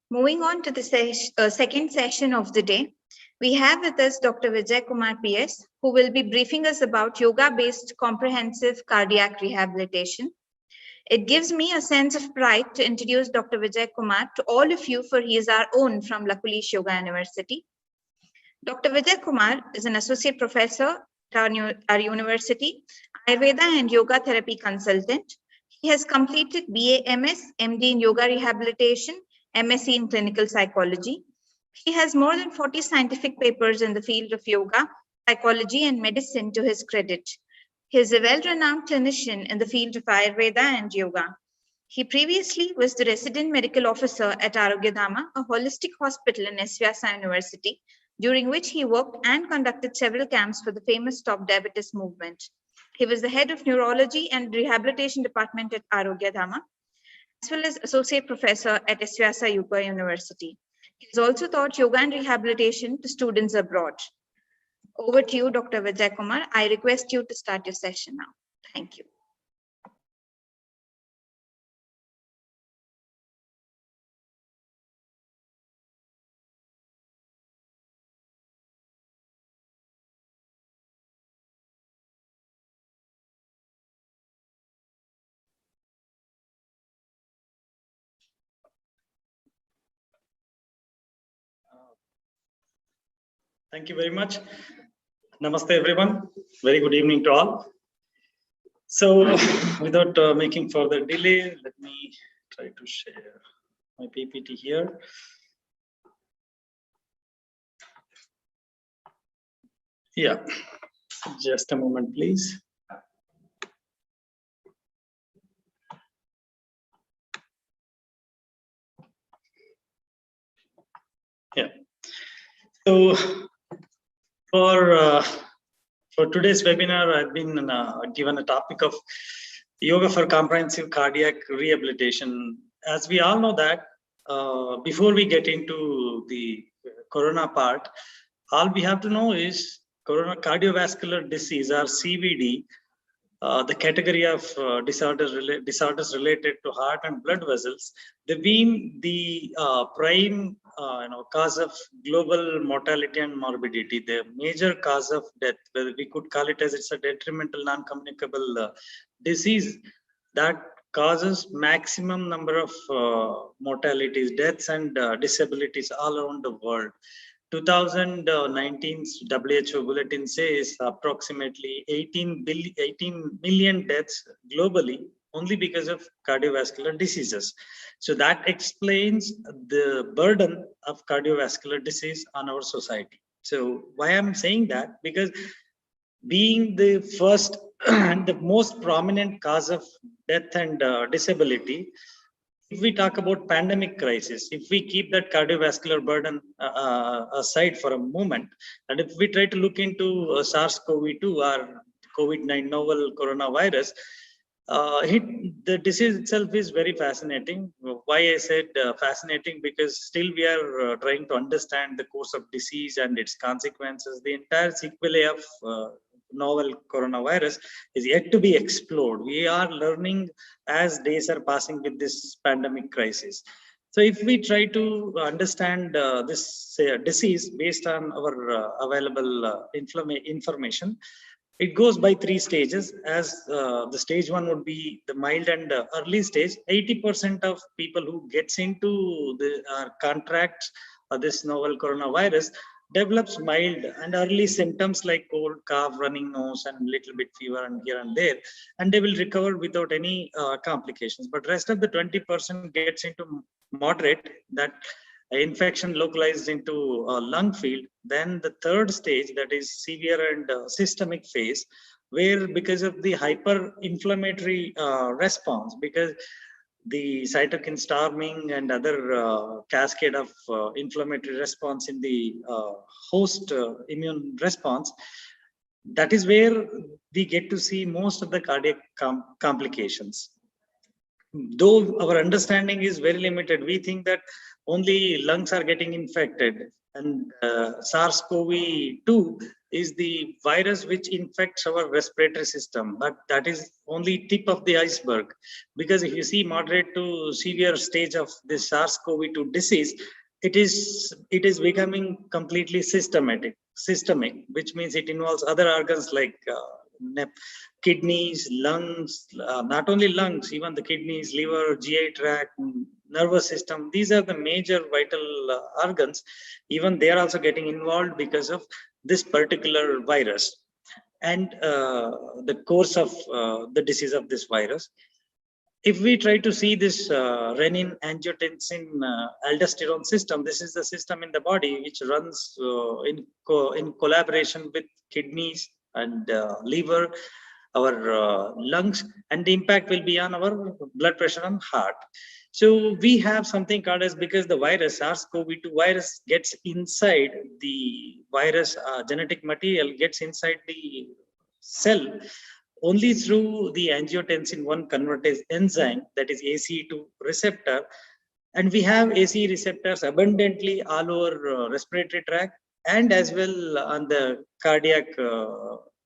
Moving on to the second session of the day, we have with us Dr. Vijay Kumar PS, who will be briefing us about yoga-based comprehensive cardiac rehabilitation. It gives me a sense of pride to introduce Dr. Vijay Kumar to all of you, for he is our own from Lakulish Yoga University. Dr. Vijay Kumar is an associate professor at our university, Ayurveda and yoga therapy consultant. He has completed BA-MS, MD in yoga rehabilitation, MSc in clinical psychology. He has more than 40 scientific papers in the field of yoga, psychology, and medicine to his credit. He is a well-renowned clinician in the field of Ayurveda and yoga. He previously was the resident medical officer at Arrhythmias, a holistic hospital in Esvyasa University, during which he worked and conducted several camps for the famous Stop Diabetes movement. He was the head of neurology and rehabilitation department at Arrhythmias, as well as associate professor at Esvyasa Yoga University. He has also taught yoga and rehabilitation to students abroad. Over to you, Dr. Vijay Kumar. I request you to start your session now. Thank you. Thank you very much. Namaste, everyone. Very good evening to all. So, without making further delay, let me try to share my PPT here. Yeah, just a moment, please. Yeah. So, for today's webinar, I've been given a topic of yoga for comprehensive cardiac rehabilitation. As we all know that, before we get into the corona part, all we have to know is cardiovascular disease, or CVD, the category of disorders related to heart and blood vessels. They've been the prime cause of global mortality and morbidity, the major cause of death, whether we could call it as it's a detrimental non-communicable disease that causes maximum number of mortalities, deaths, and disabilities all around the world. 2019's WHO bulletin says approximately 18 million deaths globally only because of cardiovascular diseases. So that explains the burden of cardiovascular disease on our society. So why I'm saying that? Because being the first and the most prominent cause of death and disability, if we talk about pandemic crisis, if we keep that cardiovascular burden aside for a moment, and if we try to look into SARS-CoV-2 or COVID-19 novel coronavirus, the disease itself is very fascinating. Why I said fascinating? Because still we are trying to understand the course of disease and its consequences. The entire sequelae of novel coronavirus is yet to be explored. We are learning as days are passing with this pandemic crisis. So if we try to understand this disease based on our available information, it goes by 3 stages. As the stage 1 would be the mild and early stage. 80% of people who gets into the contracts this novel coronavirus develops mild and early symptoms like cold, cough, running nose, and little bit fever and here and there, and they will recover without any complications. But rest of the 20% gets into moderate, that infection localized into lung field. Then the third stage, that is severe and systemic phase, where because of the hyper-inflammatory response, because the cytokine storming and other cascade of inflammatory response in the host immune response, that is where we get to see most of the cardiac complications. Though our understanding is very limited, we think that only lungs are getting infected, and SARS-CoV-2 is the virus which infects our respiratory system, but that is only tip of the iceberg. Because if you see moderate to severe stage of this SARS-CoV-2 disease, it is becoming completely systemic, which means it involves other organs like kidneys, lungs, not only lungs, even the kidneys, liver, GI tract, nervous system. These are the major vital organs. Even they are also getting involved because of this particular virus and the course of the disease of this virus. If we try to see this renin, angiotensin, aldosterone system, this is the system in the body which runs in collaboration with kidneys and liver, our lungs, and the impact will be on our blood pressure and heart. So we have something called as, because the virus, SARS-CoV-2 virus, gets inside the virus genetic material, gets inside the cell only through the angiotensin 1 convertase enzyme, that is ACE2 receptor. And we have ACE receptors abundantly all over respiratory tract and as well on the cardiac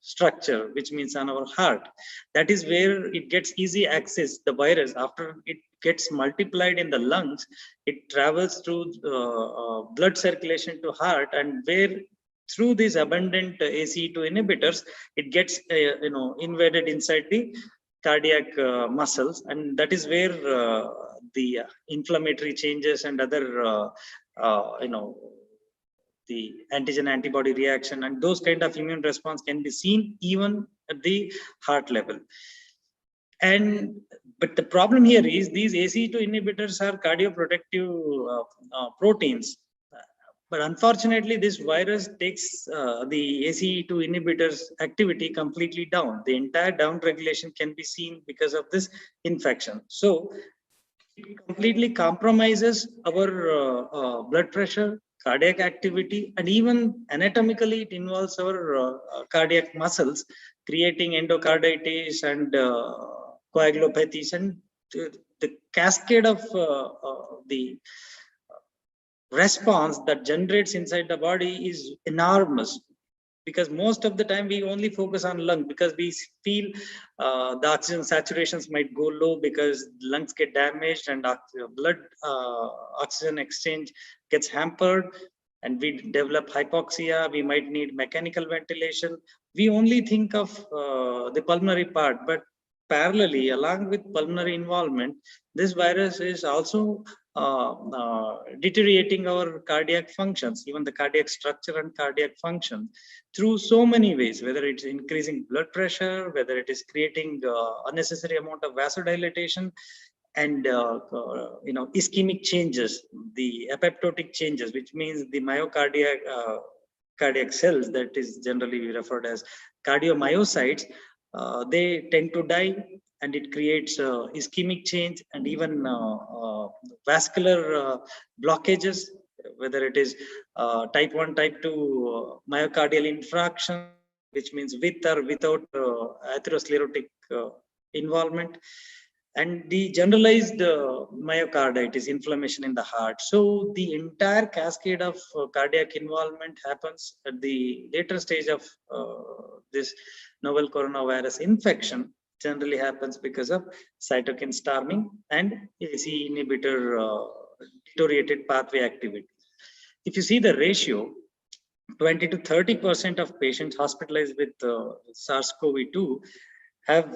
structure, which means on our heart. That is where it gets easy access. The virus, after it gets multiplied in the lungs, it travels through blood circulation to heart, and where through these abundant ACE2 inhibitors, it gets invaded inside the cardiac muscles, and that is where the inflammatory changes and other the antigen antibody reaction and those kind of immune response can be seen even at the heart level. But the problem here is these ACE2 inhibitors are cardioprotective proteins. But unfortunately, this virus takes the ACE2 inhibitors activity completely down. The entire down regulation can be seen because of this infection. So it completely compromises our blood pressure, cardiac activity, and even anatomically it involves our cardiac muscles, creating endocarditis and coagulopathies, and the cascade of the response that generates inside the body is enormous. Because most of the time we only focus on lung, because we feel the oxygen saturations might go low because lungs get damaged and blood oxygen exchange gets hampered, and we develop hypoxia. We might need mechanical ventilation. We only think of the pulmonary part, but parallelly, along with pulmonary involvement, this virus is also deteriorating our cardiac functions, even the cardiac structure and cardiac function, through so many ways, whether it's increasing blood pressure, whether it is creating unnecessary amount of vasodilatation, and ischemic changes, the apoptotic changes, which means the cardiac cells, that is generally referred as cardiomyocytes, they tend to die, and it creates ischemic change and even vascular blockages, whether it is type 1, type 2 myocardial infarction, which means with or without atherosclerotic involvement, and the generalized myocarditis, inflammation in the heart. So the entire cascade of cardiac involvement happens at the later stage of this novel coronavirus infection. Generally happens because of cytokine storming and AC inhibitor deteriorated pathway activity. If you see the ratio, 20 to 30% of patients hospitalized with SARS-CoV-2 have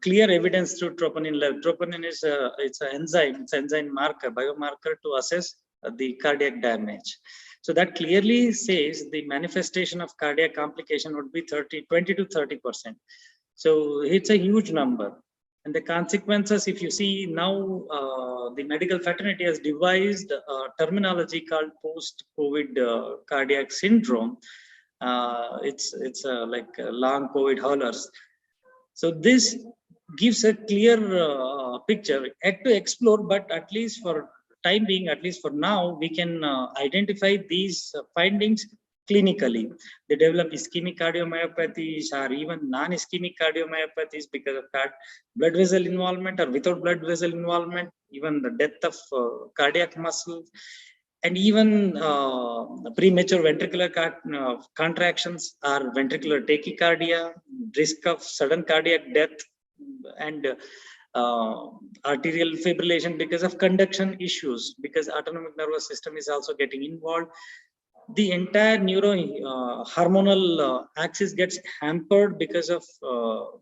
clear evidence through troponin level. Troponin is it's an enzyme marker, biomarker to assess the cardiac damage. So that clearly says the manifestation of cardiac complication would be 20 to 30%. So it's a huge number. And the consequences, if you see now, the medical fraternity has devised a terminology called post-COVID cardiac syndrome. It's like long COVID haulers. So this gives a clear picture yet to explore, but at least for time being, at least for now, we can identify these findings clinically. They develop ischemic cardiomyopathies or even non-ischemic cardiomyopathies because of blood vessel involvement or without blood vessel involvement, even the death of cardiac muscle, and even premature ventricular contractions or ventricular tachycardia, risk of sudden cardiac death, and arterial fibrillation because of conduction issues, because autonomic nervous system is also getting involved. The entire hormonal axis gets hampered because of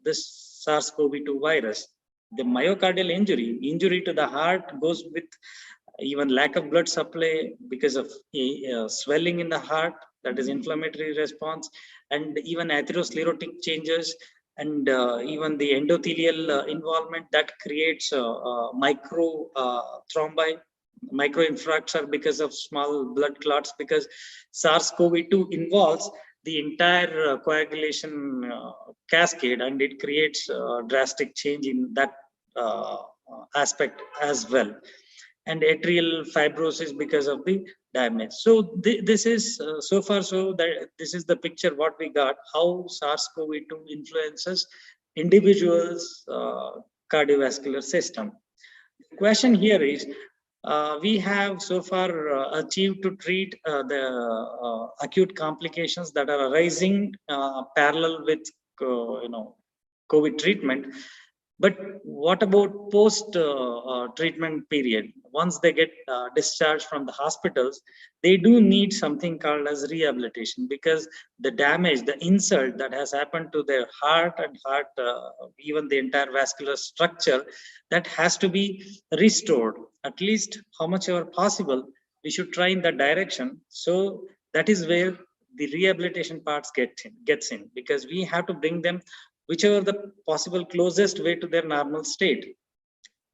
this SARS-CoV-2 virus. The myocardial injury to the heart goes with even lack of blood supply because of swelling in the heart, that is inflammatory response, and even atherosclerotic changes, and even the endothelial involvement that creates micro thrombi, microinfarcts because of small blood clots, because SARS-CoV-2 involves the entire coagulation cascade, and it creates drastic change in that aspect as well, and atrial fibrosis because of the damage. So this is so far, so that this is the picture what we got, how SARS-CoV-2 influences individuals' cardiovascular system. The question here is, we have so far achieved to treat the acute complications that are arising parallel with COVID treatment. But what about post treatment period? Once they get discharged from the hospitals, they do need something called as rehabilitation, because the damage, the insult that has happened to their heart and even the entire vascular structure, that has to be restored. At least how much ever possible, we should try in that direction. So that is where the rehabilitation parts gets in, because we have to bring them whichever the possible closest way to their normal state.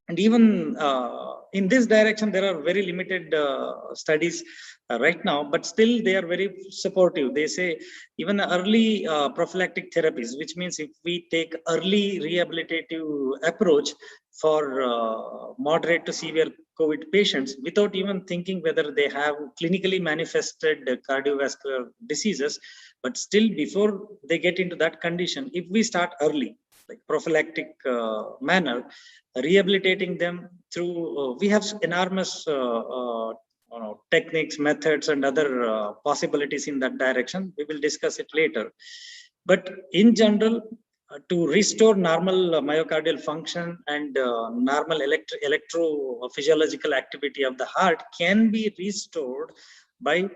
And even in this direction, there are very limited studies right now, but still they are very supportive. They say even early prophylactic therapies, which means if we take early rehabilitative approach for moderate to severe COVID patients, without even thinking whether they have clinically manifested cardiovascular diseases, but still before they get into that condition, if we start early, like prophylactic manner, rehabilitating them through, we have enormous techniques, methods, and other possibilities in that direction. We will discuss it later. But in general, to restore normal myocardial function and normal electrophysiological activity of the heart can be restored by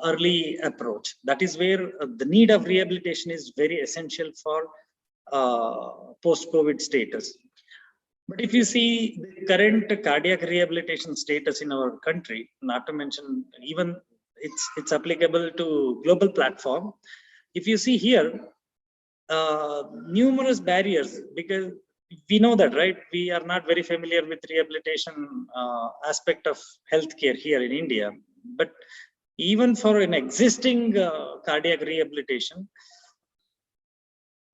early approach. That is where the need of rehabilitation is very essential for post-COVID status. But if you see the current cardiac rehabilitation status in our country, not to mention even it's applicable to global platform. If you see here, numerous barriers, because we know that, right? We are not very familiar with rehabilitation aspect of healthcare here in India. But even for an existing cardiac rehabilitation,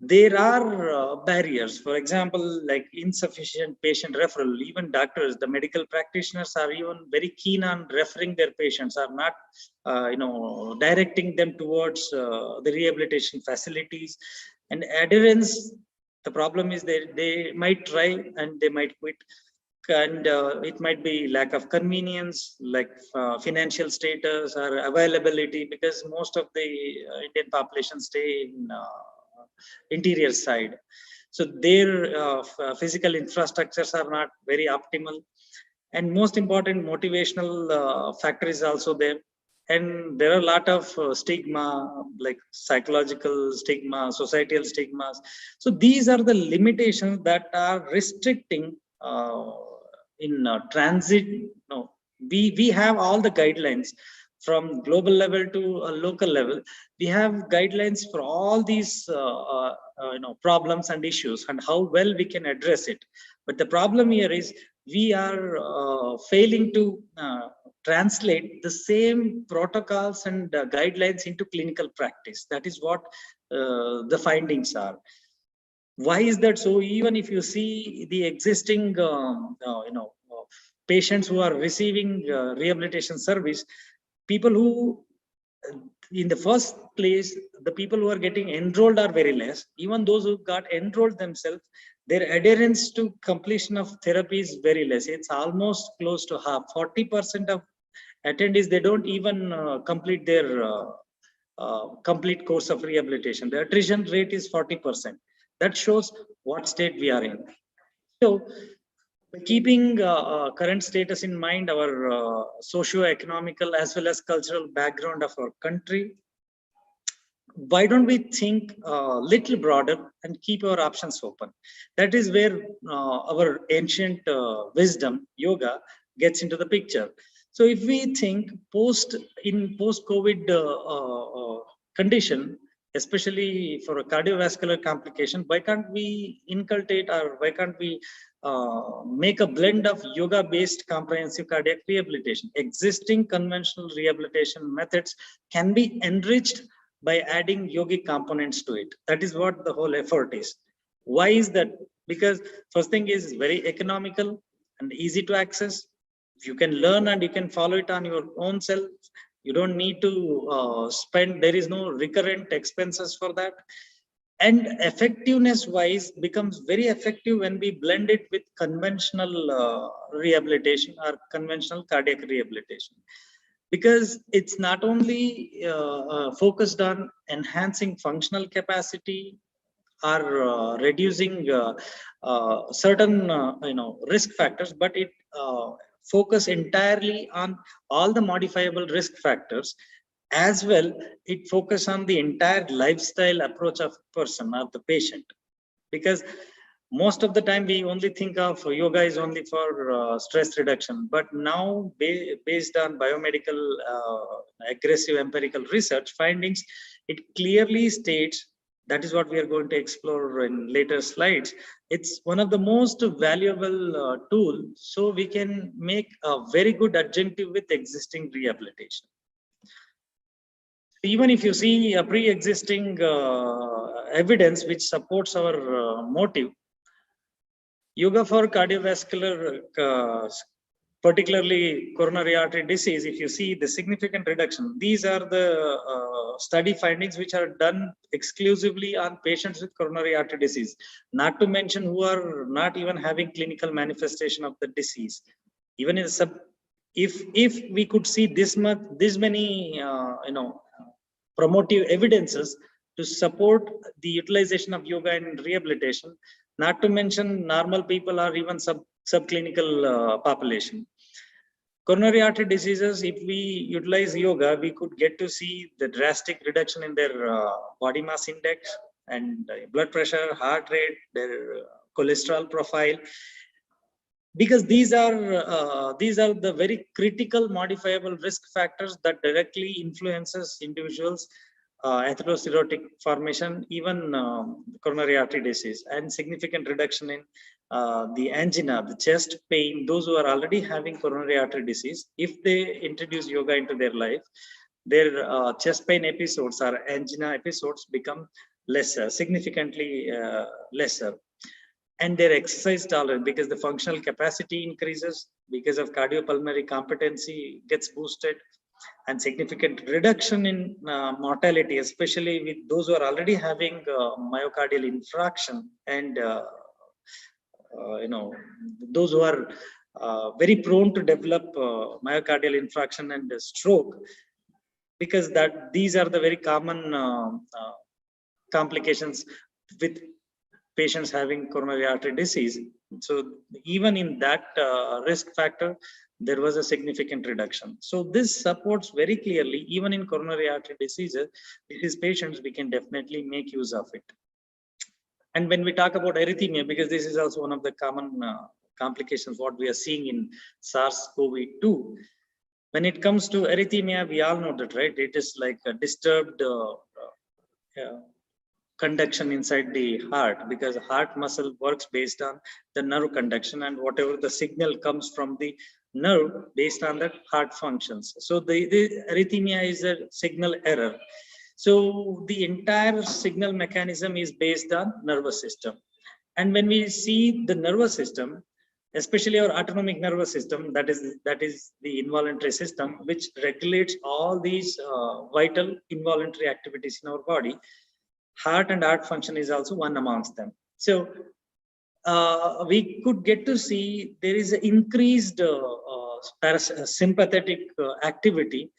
there are barriers. For example, like insufficient patient referral. Even doctors, the medical practitioners are even very keen on referring their patients, are not, directing them towards the rehabilitation facilities. And adherence, the problem is they might try and they might quit. And it might be lack of convenience, like financial status or availability, because most of the Indian population stay in interior side, so their physical infrastructures are not very optimal. And most important, motivational factor is also there. And there are a lot of stigma, like psychological stigma, societal stigmas. So these are the limitations that are restricting in transit. No, we have all the guidelines from global level to a local level. We have guidelines for all these problems and issues and how well we can address it. But the problem here is we are failing to translate the same protocols and guidelines into clinical practice. That is what the findings are. Why is that so? Even if you see the existing patients who are receiving rehabilitation service, people who in the first place, the people who are getting enrolled are very less. Even those who got enrolled themselves, their adherence to completion of therapy is very less. It's almost close to half. 40% of attendees, they don't even complete their complete course of rehabilitation. The attrition rate is 40%. That shows what state we are in. So, keeping current status in mind, our socio-economical as well as cultural background of our country, why don't we think a little broader and keep our options open? That is where our ancient wisdom, yoga, gets into the picture. So if we think post-COVID condition, especially for a cardiovascular complication, why can't we inculcate, or why can't we make a blend of yoga-based comprehensive cardiac rehabilitation? Existing conventional rehabilitation methods can be enriched by adding yogic components to it. That is what the whole effort is. Why is that? Because first thing is very economical and easy to access. You can learn and you can follow it on your own self. You don't need to spend, there is no recurrent expenses for that. And effectiveness wise becomes very effective when we blend it with conventional rehabilitation or conventional cardiac rehabilitation. Because it's not only focused on enhancing functional capacity or reducing certain risk factors, but it focus entirely on all the modifiable risk factors. As well, it focus on the entire lifestyle approach of person, of the patient. Because most of the time we only think of yoga is only for stress reduction, but now based on biomedical aggressive empirical research findings, it clearly states, that is what we are going to explore in later slides. It's one of the most valuable tool, so we can make a very good adjunctive with existing rehabilitation. Even if you see a pre-existing evidence which supports our motive, yoga for cardiovascular, particularly coronary artery disease, if you see the significant reduction, these are the study findings which are done exclusively on patients with coronary artery disease, not to mention who are not even having clinical manifestation of the disease. Even in if we could see this many promotive evidences to support the utilization of yoga in rehabilitation, not to mention normal people or even subclinical population. Coronary artery diseases, if we utilize yoga, we could get to see the drastic reduction in their body mass index, and blood pressure, heart rate, their cholesterol profile, because these are the very critical modifiable risk factors that directly influences individuals atherosclerotic formation, even coronary artery disease, and significant reduction in the angina, the chest pain. Those who are already having coronary artery disease, if they introduce yoga into their life, their chest pain episodes or angina episodes become lesser, significantly lesser. And their exercise tolerance, because the functional capacity increases because of cardiopulmonary competency gets boosted, and significant reduction in mortality, especially with those who are already having myocardial infarction, and those who are very prone to develop myocardial infarction and stroke, because these are the very common complications with patients having coronary artery disease. So even in that risk factor, there was a significant reduction. So this supports very clearly, even in coronary artery diseases, these patients, we can definitely make use of it. And when we talk about arrhythmia, because this is also one of the common complications, what we are seeing in SARS-CoV-2, when it comes to arrhythmia, we all know that, right? It is like a disturbed conduction inside the heart, because heart muscle works based on the nerve conduction, and whatever the signal comes from the nerve, based on that heart functions. So the arrhythmia is a signal error. So the entire signal mechanism is based on nervous system. And when we see the nervous system, especially our autonomic nervous system, that is the involuntary system, which regulates all these vital involuntary activities in our body, heart and heart function is also one amongst them. So we could get to see there is an increased sympathetic activity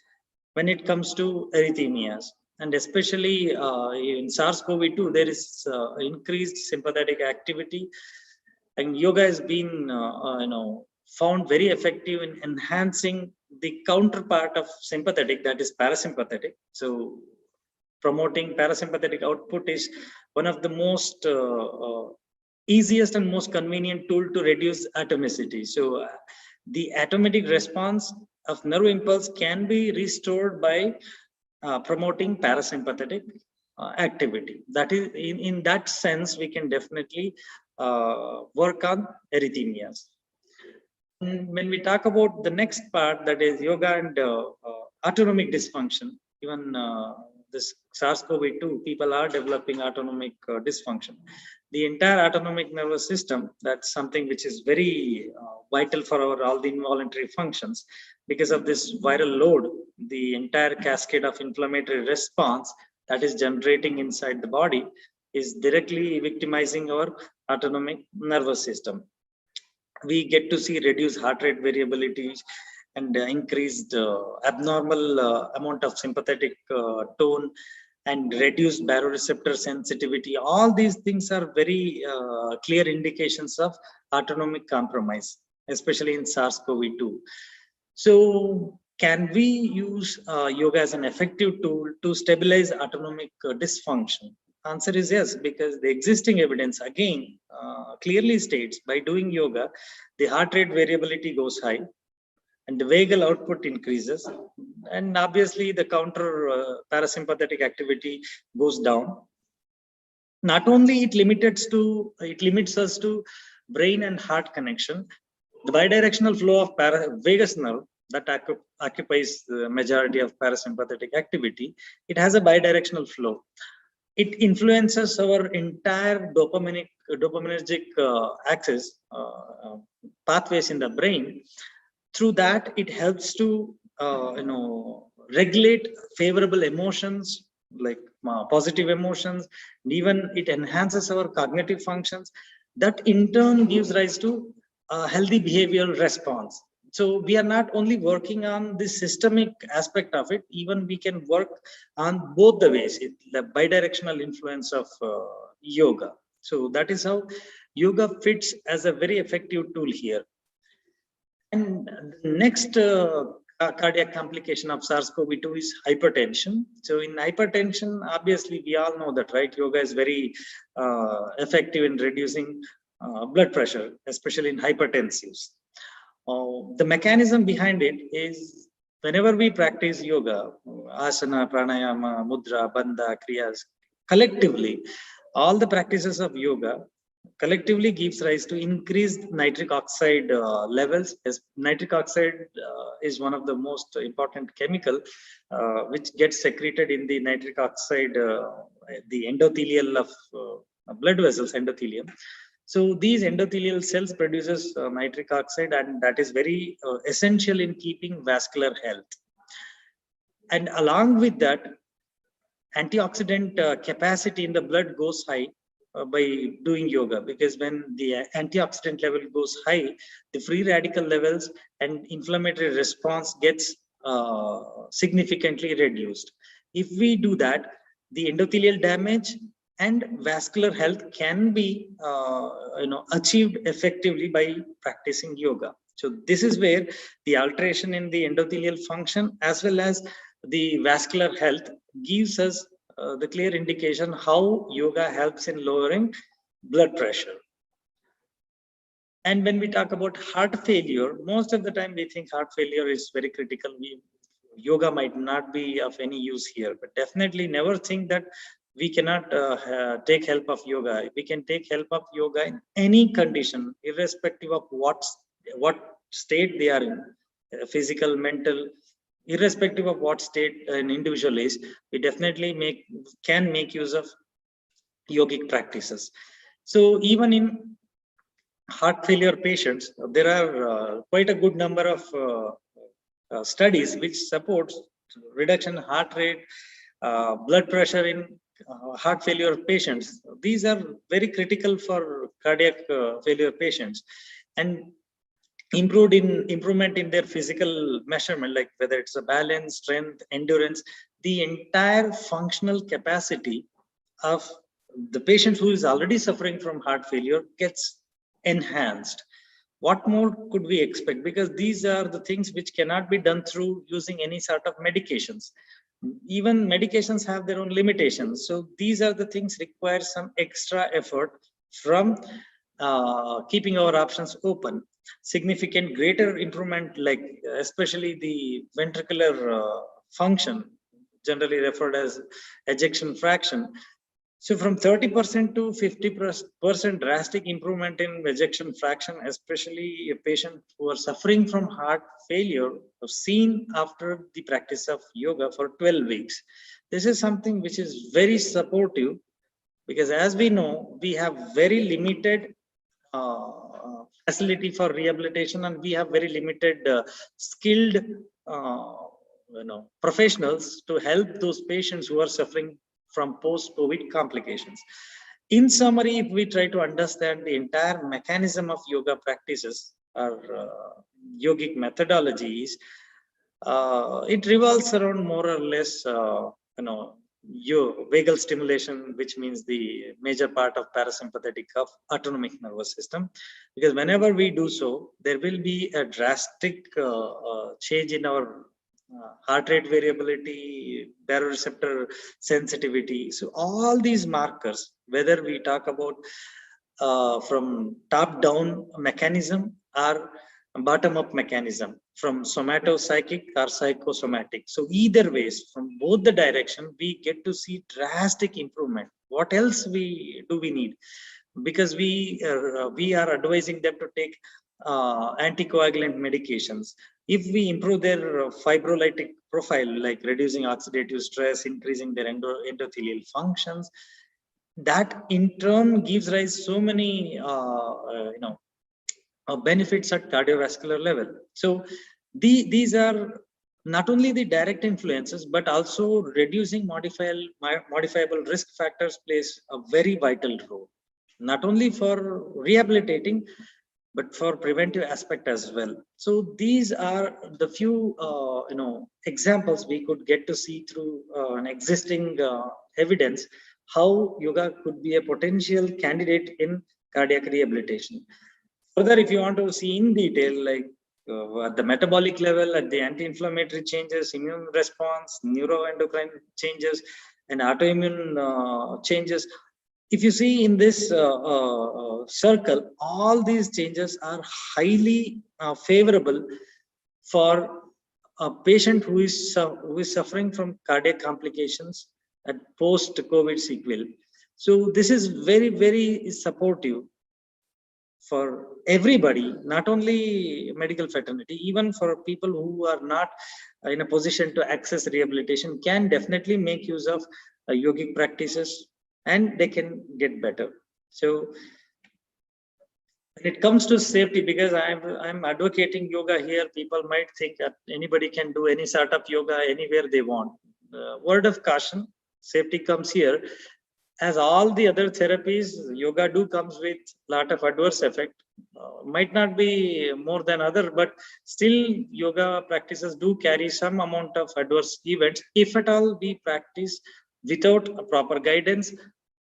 when it comes to arrhythmias. And especially in SARS-CoV-2, there is increased sympathetic activity. And yoga has been found very effective in enhancing the counterpart of sympathetic, that is parasympathetic. So promoting parasympathetic output is one of the most easiest and most convenient tool to reduce atomicity. So the automatic response of nerve impulse can be restored by promoting parasympathetic activity. That is, in that sense, we can definitely work on arrhythmias. And when we talk about the next part, that is yoga and autonomic dysfunction, even this SARS-CoV-2, people are developing autonomic dysfunction. The entire autonomic nervous system, that's something which is very vital for all the involuntary functions. Because of this viral load, the entire cascade of inflammatory response that is generating inside the body is directly victimizing our autonomic nervous system. We get to see reduced heart rate variability and increased abnormal amount of sympathetic tone and reduced baroreceptor sensitivity. All these things are very clear indications of autonomic compromise, especially in SARS-CoV-2. So can we use yoga as an effective tool to stabilize autonomic dysfunction? Answer is yes, because the existing evidence again clearly states by doing yoga, the heart rate variability goes high and the vagal output increases, and obviously the counter parasympathetic activity goes down. Not only it limits us to brain and heart connection, the bidirectional flow of vagus nerve that occupies the majority of parasympathetic activity, it has a bidirectional flow. It influences our entire dopaminergic axis pathways in the brain. Through that, it helps to regulate favorable emotions like positive emotions, and even it enhances our cognitive functions. That in turn gives rise to a healthy behavioral response. So we are not only working on the systemic aspect of it, even we can work on both the ways, the bidirectional influence of yoga. So that is how yoga fits as a very effective tool here. And the next cardiac complication of SARS-CoV-2 is hypertension. So in hypertension, obviously we all know that, right? Yoga is very effective in reducing blood pressure, especially in hypertensives. The mechanism behind it is whenever we practice yoga, asana, pranayama, mudra, bandha, kriyas, collectively, all the practices of yoga collectively gives rise to increased nitric oxide levels. As nitric oxide is one of the most important chemical which gets secreted in the nitric oxide, the endothelial of blood vessels, endothelium. So these endothelial cells produces nitric oxide, and that is very essential in keeping vascular health. And along with that, antioxidant capacity in the blood goes high by doing yoga, because when the antioxidant level goes high, the free radical levels and inflammatory response gets significantly reduced. If we do that, the endothelial damage and vascular health can be achieved effectively by practicing yoga. So this is where the alteration in the endothelial function as well as the vascular health gives us the clear indication how yoga helps in lowering blood pressure. And when we talk about heart failure, most of the time we think heart failure is very critical. Yoga might not be of any use here, but definitely never think that we cannot take help of yoga. We can take help of yoga in any condition, irrespective of what state they are in, physical, mental, irrespective of what state an individual is. We definitely can make use of yogic practices. So even in heart failure patients, there are quite a good number of studies which supports reduction in heart rate, blood pressure in heart failure patients. These are very critical for cardiac failure patients, and improvement in their physical measurement, like whether it's a balance, strength, endurance, the entire functional capacity of the patient who is already suffering from heart failure gets enhanced. What more could we expect? Because these are the things which cannot be done through using any sort of medications. Even medications have their own limitations. So these are the things require some extra effort from keeping our options open. Significant greater improvement, like especially the ventricular function, generally referred as ejection fraction. So from 30% to 50% drastic improvement in ejection fraction, especially a patient who are suffering from heart failure, seen after the practice of yoga for 12 weeks. This is something which is very supportive, because as we know, we have very limited facility for rehabilitation, and we have very limited skilled professionals to help those patients who are suffering from post-COVID complications. In summary, if we try to understand the entire mechanism of yoga practices or yogic methodologies, it revolves around more or less vagal stimulation, which means the major part of parasympathetic of autonomic nervous system. Because whenever we do so, there will be a drastic change in our heart rate variability, baroreceptor sensitivity. So all these markers, whether we talk about from top-down mechanism or bottom-up mechanism, from somatopsychic or psychosomatic. So either ways, from both the direction, we get to see drastic improvement. What else we need? Because we are advising them to take anticoagulant medications. If we improve their fibrolytic profile, like reducing oxidative stress, increasing their endothelial functions, that in turn gives rise so many benefits at cardiovascular level. So these are not only the direct influences, but also reducing modifiable risk factors plays a very vital role, not only for rehabilitating, but for preventive aspect as well. So these are the few examples we could get to see through an existing evidence how yoga could be a potential candidate in cardiac rehabilitation. Further, if you want to see in detail, like at the metabolic level, at the anti-inflammatory changes, immune response, neuroendocrine changes, and autoimmune changes. If you see in this circle, all these changes are highly favorable for a patient who is suffering from cardiac complications at post-COVID sequel. So this is very, very supportive for everybody, not only medical fraternity, even for people who are not in a position to access rehabilitation, can definitely make use of yogic practices and they can get better. So when it comes to safety, because I'm advocating yoga here, people might think that anybody can do any sort of yoga anywhere they want. Word of caution, safety comes here. As all the other therapies, yoga comes with lot of adverse effect. Might not be more than other, but still yoga practices do carry some amount of adverse events if at all we practice without a proper guidance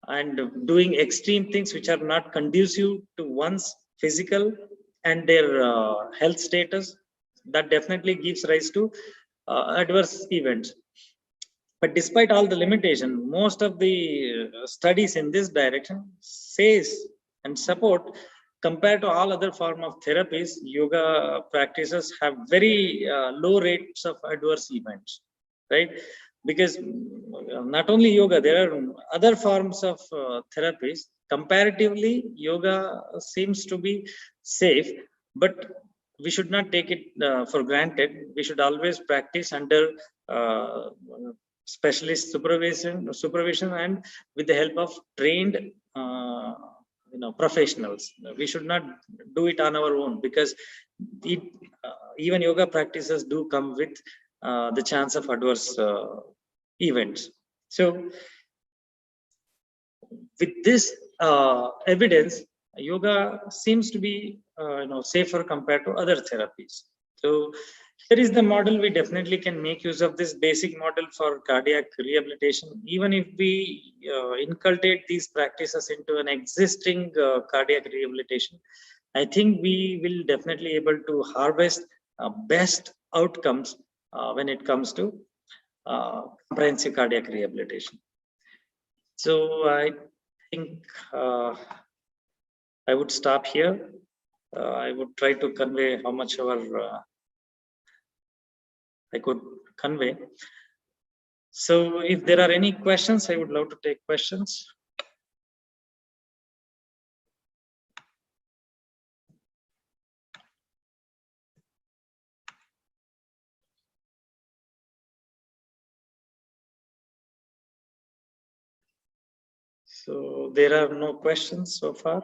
and doing extreme things which are not conducive to one's physical and their health status. That definitely gives rise to adverse events. But despite all the limitation, most of the studies in this direction says and support, compared to all other form of therapies, yoga practices have very low rates of adverse events, right? Because not only yoga, there are other forms of therapies. Comparatively, yoga seems to be safe, but we should not take it for granted. We should always practice under specialist supervision and with the help of trained professionals. We should not do it on our own, because it, even yoga practices do come with the chance of adverse events. So with this evidence, yoga seems to be safer compared to other therapies. So here is the model. We definitely can make use of this basic model for cardiac rehabilitation. Even if we inculcate these practices into an existing cardiac rehabilitation, I think we will definitely able to harvest best outcomes when it comes to comprehensive cardiac rehabilitation. So I think I would stop here. I would try to convey how much our I could convey. So if there are any questions, I would love to take questions. So there are no questions so far.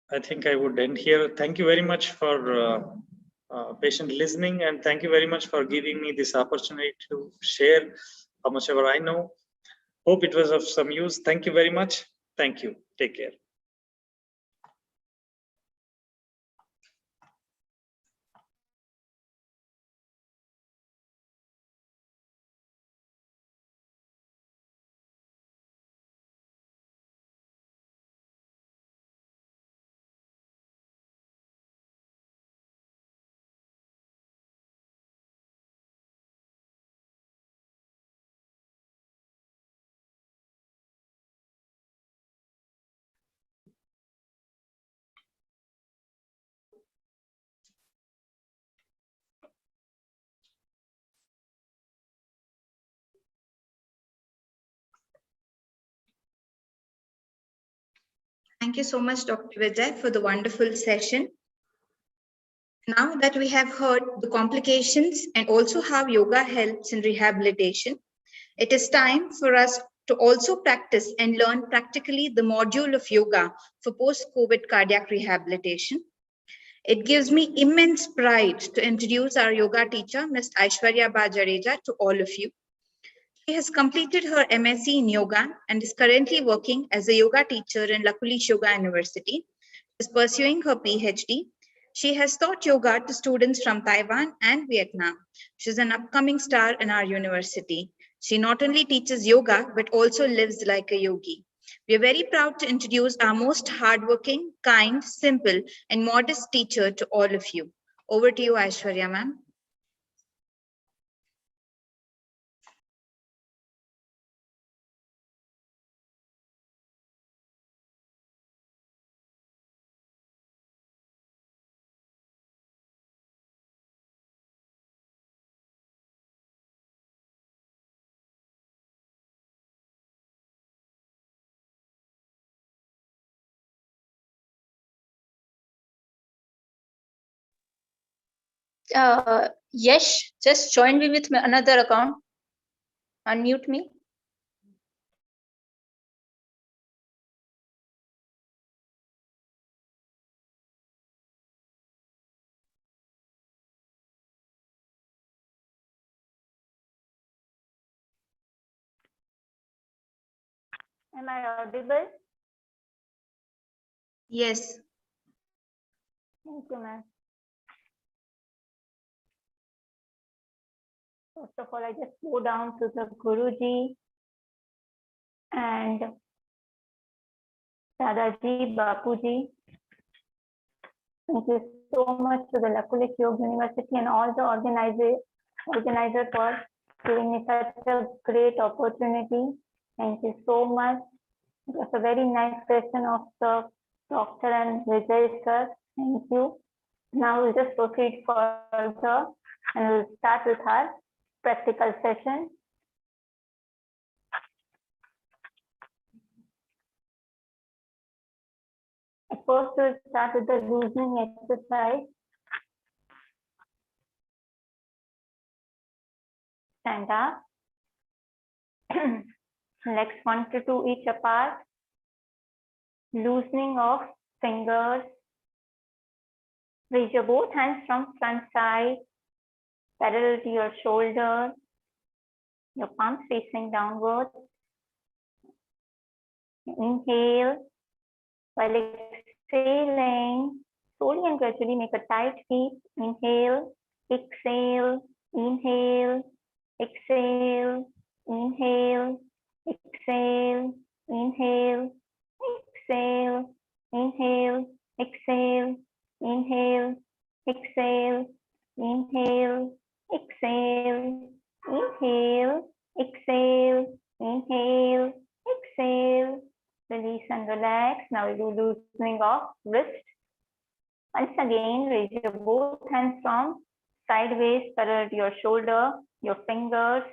I think I would end here. Thank you very much for patient listening, and thank you very much for giving me this opportunity to share how much ever I know. Hope it was of some use. Thank you very much. Thank you. Take care. Thank you so much, Dr. Vijay, for the wonderful session. Now that we have heard the complications and also how yoga helps in rehabilitation, it is time for us to also practice and learn practically the module of yoga for post-COVID cardiac rehabilitation. It gives me immense pride to introduce our yoga teacher, Ms. Aishwarya Bajareja, to all of you. She has completed her MSc in yoga and is currently working as a yoga teacher in Lakulish Yoga University. She is pursuing her PhD. She has taught yoga to students from Taiwan and Vietnam. She is an upcoming star in our university. She not only teaches yoga, but also lives like a yogi. We are very proud to introduce our most hardworking, kind, simple, and modest teacher to all of you. Over to you, Aishwarya, ma'am. Yes, just join me with another account. Unmute me. Am I audible? Yes. Thank you, ma'am. First of all, I just go down to the Guruji and Dadaji, Bapuji. Thank you so much to the Lakulik Yoga University and all the organizers for giving me such a great opportunity. Thank you so much. It was a very nice session of the Dr. and Vijay sir. Thank you. Now we'll just proceed further and we'll start with our practical session. First, we'll start with the loosening exercise. Stand up. Legs 1 to 2 each apart. Loosening of fingers. Raise your both hands from front side, parallel to your shoulder. Your palms facing downwards. Inhale. While exhaling, slowly and gradually make a tight squeeze. Inhale, exhale, inhale, exhale, inhale, exhale, inhale, exhale, inhale, exhale, inhale, exhale, inhale, exhale, inhale, exhale, inhale, exhale. Release and relax. Now we do loosening of wrist. Once again, raise your both hands from sideways, parallel to your shoulder, your fingers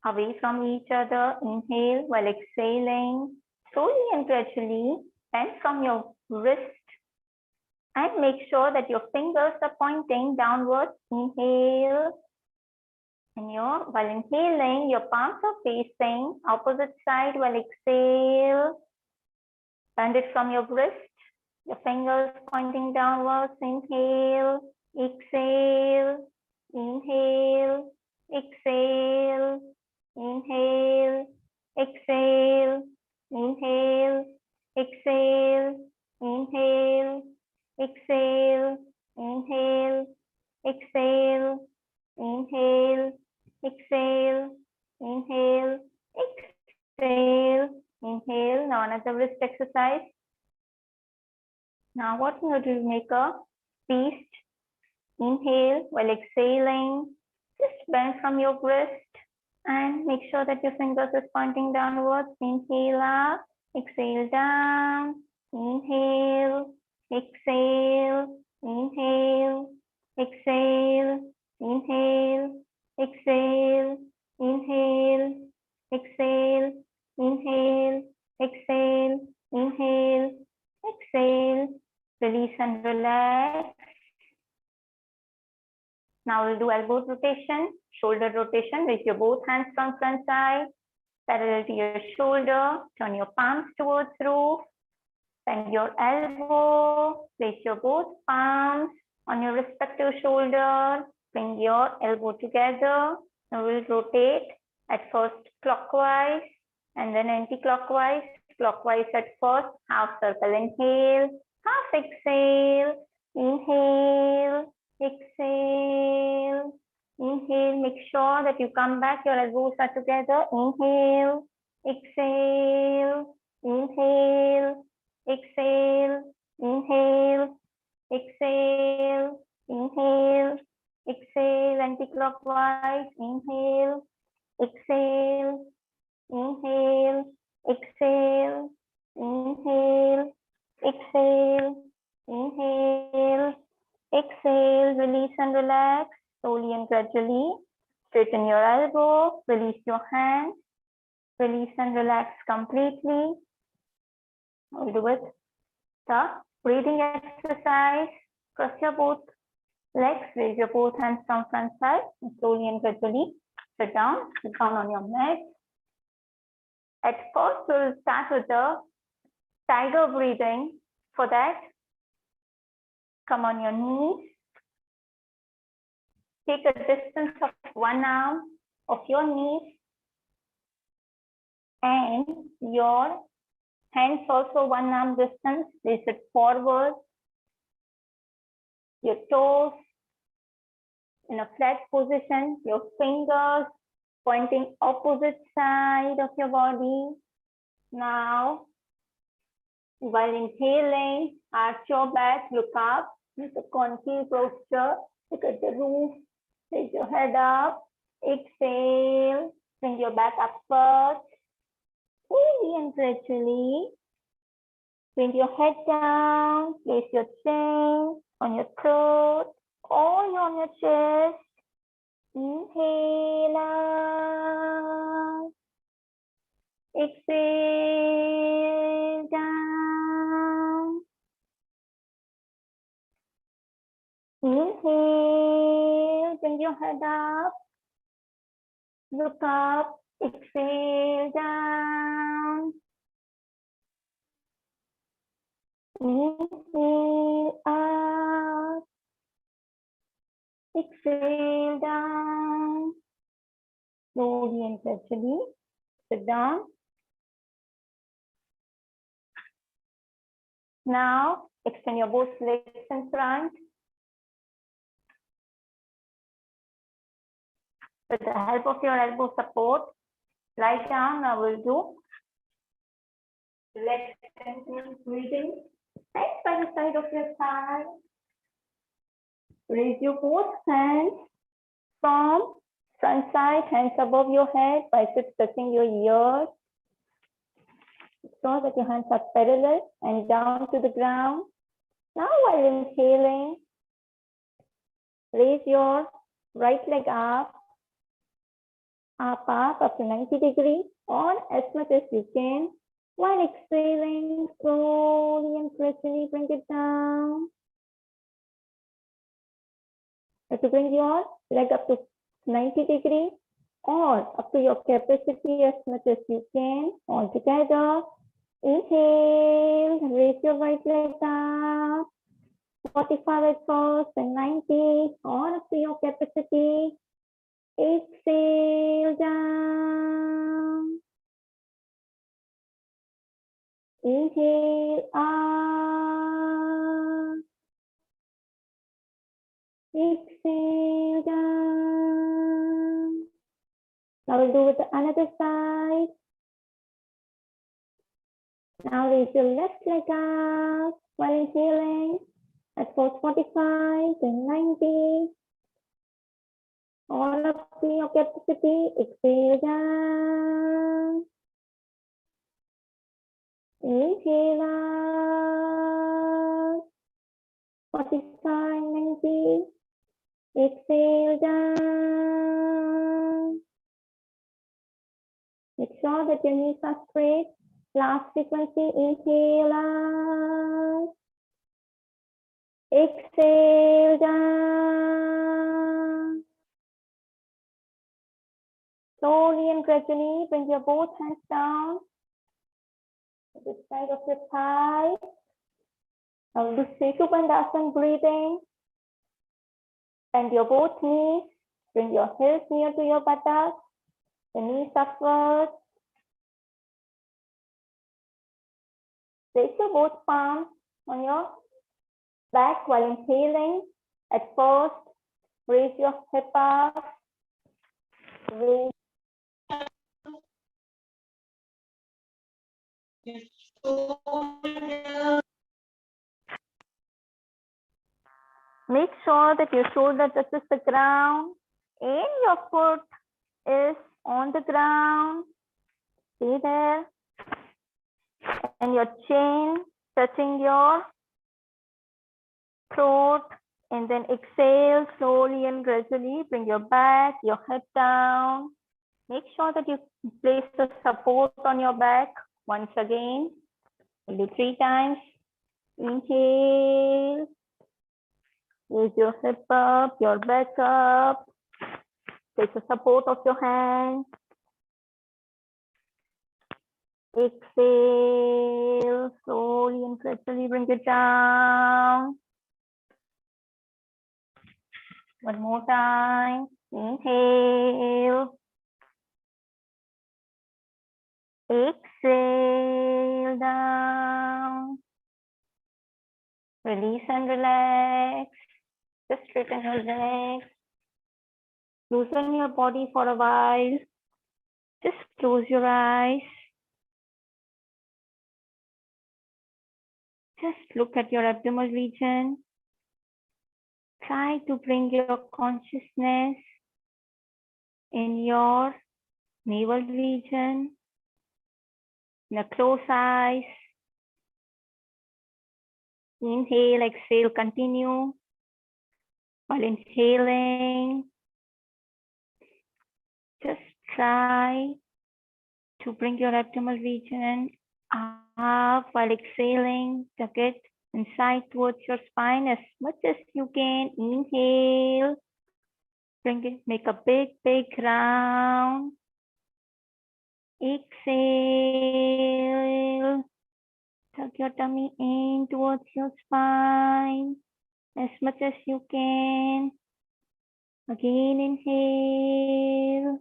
away from each other. Inhale while exhaling. Slowly and gradually bend from your wrist and make sure that your fingers are pointing downwards. Inhale. And while inhaling, your palms are facing opposite side. While exhale, bend it from your wrist. Your fingers pointing downwards. Inhale, exhale, inhale, exhale, inhale, exhale, inhale, exhale, inhale, exhale, inhale, exhale, inhale, exhale, inhale, exhale, inhale. Now another wrist exercise. Now what we do is make a feast. Inhale while exhaling. Just bend from your wrist and make sure that your fingers is pointing downwards. Inhale up, exhale down. Inhale, exhale, inhale, exhale, inhale, exhale, inhale, exhale, inhale, exhale, inhale, exhale. Release and relax. Now we'll do elbow rotation, shoulder rotation. Raise your both hands from front side, parallel to your shoulder. Turn your palms towards roof. Bend your elbow. Place your both palms on your respective shoulder. Bring your elbow together. Now we'll rotate at first clockwise and then anti-clockwise. Clockwise at first, half circle inhale, half exhale, inhale, exhale, inhale. Make sure that you come back, your elbows are together. Inhale, exhale, Inhale, exhale, inhale, exhale, inhale, exhale, anti-clockwise, inhale, exhale, inhale, exhale, inhale, exhale, inhale, exhale, release and relax slowly and gradually. Straighten your elbow, release your hand, release and relax completely. We'll do it. The breathing exercise. Cross your both legs, raise your both hands from front side, and slowly and gradually sit down on your mat. At first, we'll start with the tiger breathing. For that, come on your knees. Take a distance of one arm of your knees and your hands also one arm distance. Place it forward. Your toes in a flat position. Your fingers pointing opposite side of your body. Now, while inhaling, arch your back, look up, make a concave posture, look at the roof, raise your head up, exhale, bring your back upwards, slowly and gradually, bring your head down, place your chin on your throat, or on your chest, inhale out, exhale down, inhale, bring your head up, look up, exhale down, inhale up, exhale down, slowly and gradually, sit down. Now, extend your both legs in front. With the help of your elbow support, lie down. Now we'll do leg extension breathing. Hands by the side of your thigh. Raise your both hands from front side, hands above your head, biceps touching your ears. So that your hands are parallel and down to the ground. Now while inhaling, raise your right leg up to 90 degrees or as much as you can. While exhaling, slowly and gradually bring it down. To bring your leg up to 90 degrees or up to your capacity as much as you can. All together. Inhale, raise your right leg up. 45 at first and 90 or up to your capacity. Exhale down. Inhale up. Exhale down. Now we'll do with the another side. Now raise your left leg up while inhaling at 45 and 90. All up to your capacity. Exhale down. Inhale out. 45, 90. Exhale down. Make sure that your knees are straight. Last frequency, inhale out. Exhale down. Slowly and gradually bring your both hands down to the side of your thigh. Now we'll do Setu Bandhasan breathing. Bend your both knees. Bring your heels near to your buttocks. The knees upwards. Place your both palms on your back while inhaling. At first, raise your hip up. Raise. Make sure that your shoulder touches the ground and your foot is on the ground. Stay there. And your chin touching your throat. And then exhale slowly and gradually. Bring your back, your head down. Make sure that you place the support on your back. Once again, we'll do 3 times. Inhale. Raise your hip up, your back up. Take the support of your hand. Exhale, slowly and gradually bring it down. One more time. Inhale. Exhale down. Release and relax. Just straighten your legs. Loosen your body for a while. Just close your eyes. Just look at your abdominal region. Try to bring your consciousness in your navel region. Now close eyes. Inhale, exhale, continue. While inhaling, just try to bring your abdominal region up while exhaling. Tuck it inside towards your spine as much as you can. Inhale. Bring it, make a big round. Exhale. Tuck your tummy in towards your spine as much as you can. Again, inhale.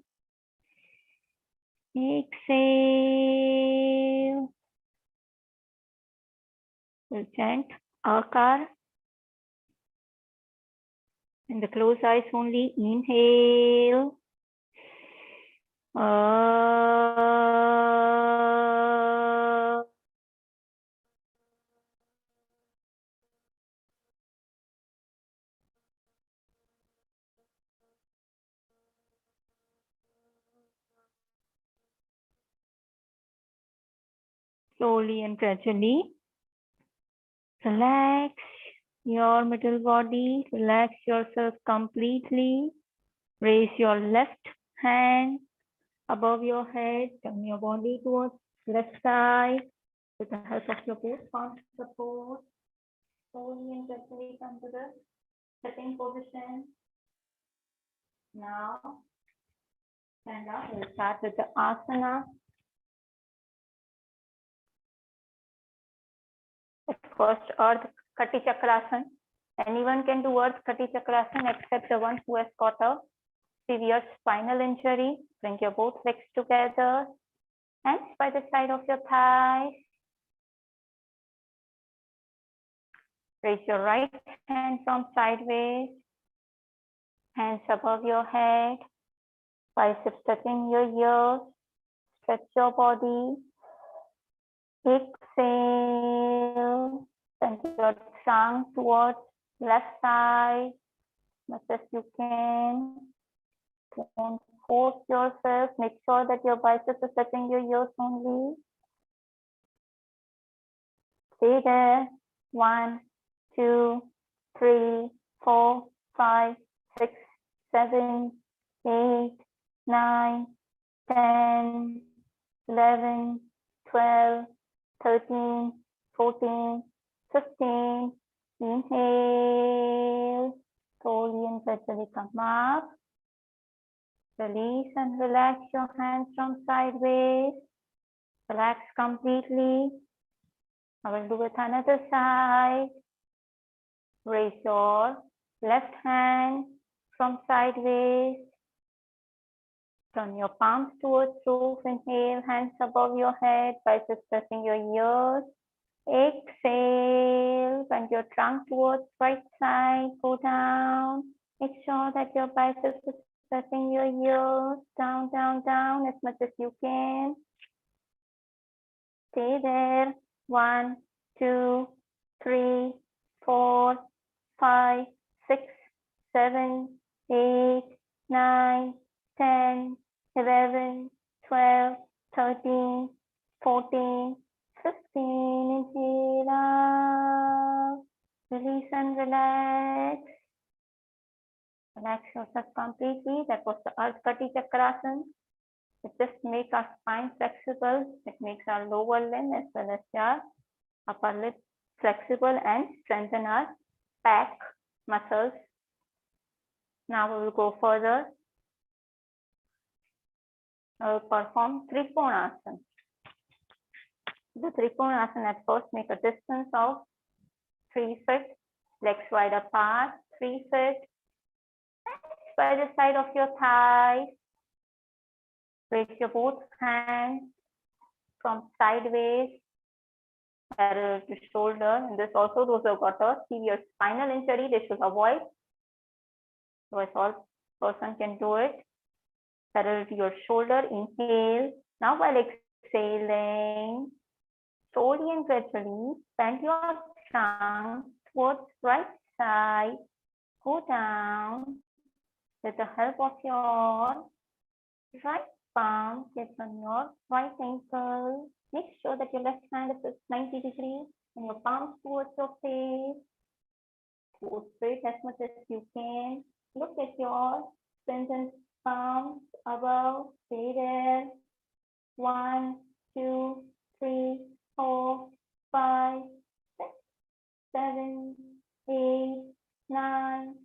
Exhale. We'll chant Akar. And the closed eyes only. Inhale. Slowly and gradually relax your middle body, relax yourself completely. Raise your left hand above your head, turn your body towards left side with the help of your both palms support. Slowly and gradually come to the sitting position. Now stand up. We'll start with the asana. First, Earth Kati Chakrasana. Anyone can do Earth Kati Chakrasana except the one who has got a severe spinal injury. Bring your both legs together. Hands by the side of your thighs. Raise your right hand from sideways. Hands above your head. Biceps touching your ears. Stretch your body. Exhale. Send your trunk towards left side as much as you can. Don't force yourself. Make sure that your biceps are touching your ears only. Stay there. 1, 2, 3, 4, 5, 6, 7, 8, 9, 10, 11, 12, 13, 14, 15. Inhale. Slowly and gradually come up. Release and relax your hands from sideways. Relax completely. I will do with another side. Raise your left hand from sideways. Turn your palms towards roof. Inhale, hands above your head, biceps touching your ears. Exhale, bend your trunk towards right side, go down. Make sure that your biceps is touching your ears. Down, down, down as much as you can. Stay there. 1, 2, 3, 4, 5, 6, 7, 8, 9, 10, 11, 12, 13, 14, 15. Inhale out. Release and relax. Relax yourself completely. That was the Arrhythmias Chakrasana. It just makes our spine flexible. It makes our lower limb as well as our upper lip flexible and strengthen our back muscles. Now we will go further. I will perform Trikonasana. The Trikonasana at first make a distance of 3 feet, legs wide apart, 3 feet, by the side of your thighs. Raise your both hands from sideways, parallel to shoulder. And this also, those who have got a severe spinal injury, they should avoid. Otherwise, all person can do it. Parallel to your shoulder, inhale. Now while exhaling, slowly and gradually bend your trunk towards right side. Go down with the help of your right palm gets on your right ankle. Make sure that your left hand is 90 degrees and your palms towards your face. Go straight as much as you can. Look at your strengthened palms above. Stay there. 1, 2, 3, 4, 5, 6, 7, 8, 9,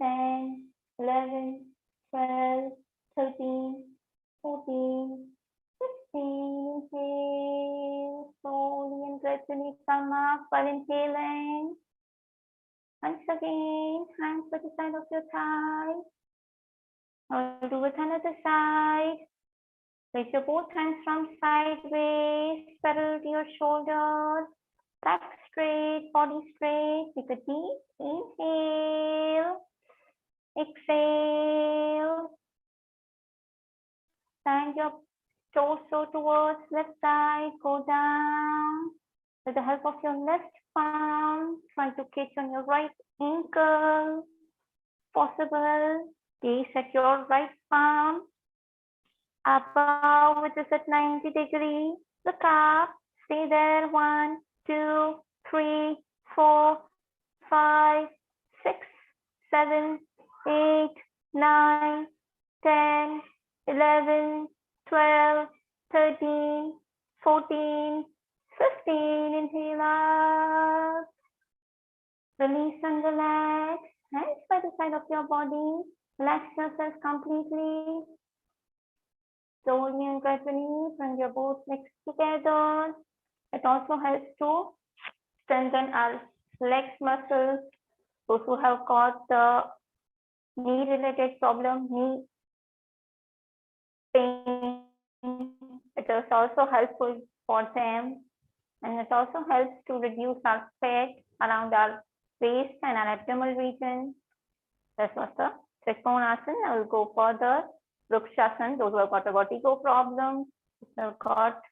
10, 11, 12, 13, 14, 15. Inhale. Slowly and gradually come up while inhaling. Once again, hands by the side of your thigh. I'll do with another side. Raise your both hands from sideways, parallel to your shoulders. Back straight, body straight. Take a deep inhale. Exhale. Stand your torso towards left side. Go down. With the help of your left palm, try to catch on your right ankle. Possible. Gaze at your right palm. Above, which is at 90 degrees. Look up. Stay there. 1, 2, 3, 4, 5, 6, 7, 8, 9, 10, 11, 12, 13, 14, 15. Inhale up. Release and relax. Hands by the side of your body. Relax yourself completely. Slowly and gradually bring your both legs together. It also helps to strengthen our legs muscles. Those who have got the knee-related problem, knee pain, it is also helpful for them. And it also helps to reduce our fat around our waist and our abdominal region. That was the Trikonasana. I will go further. Vrikshasana, those who have got a vertigo problem, those who have got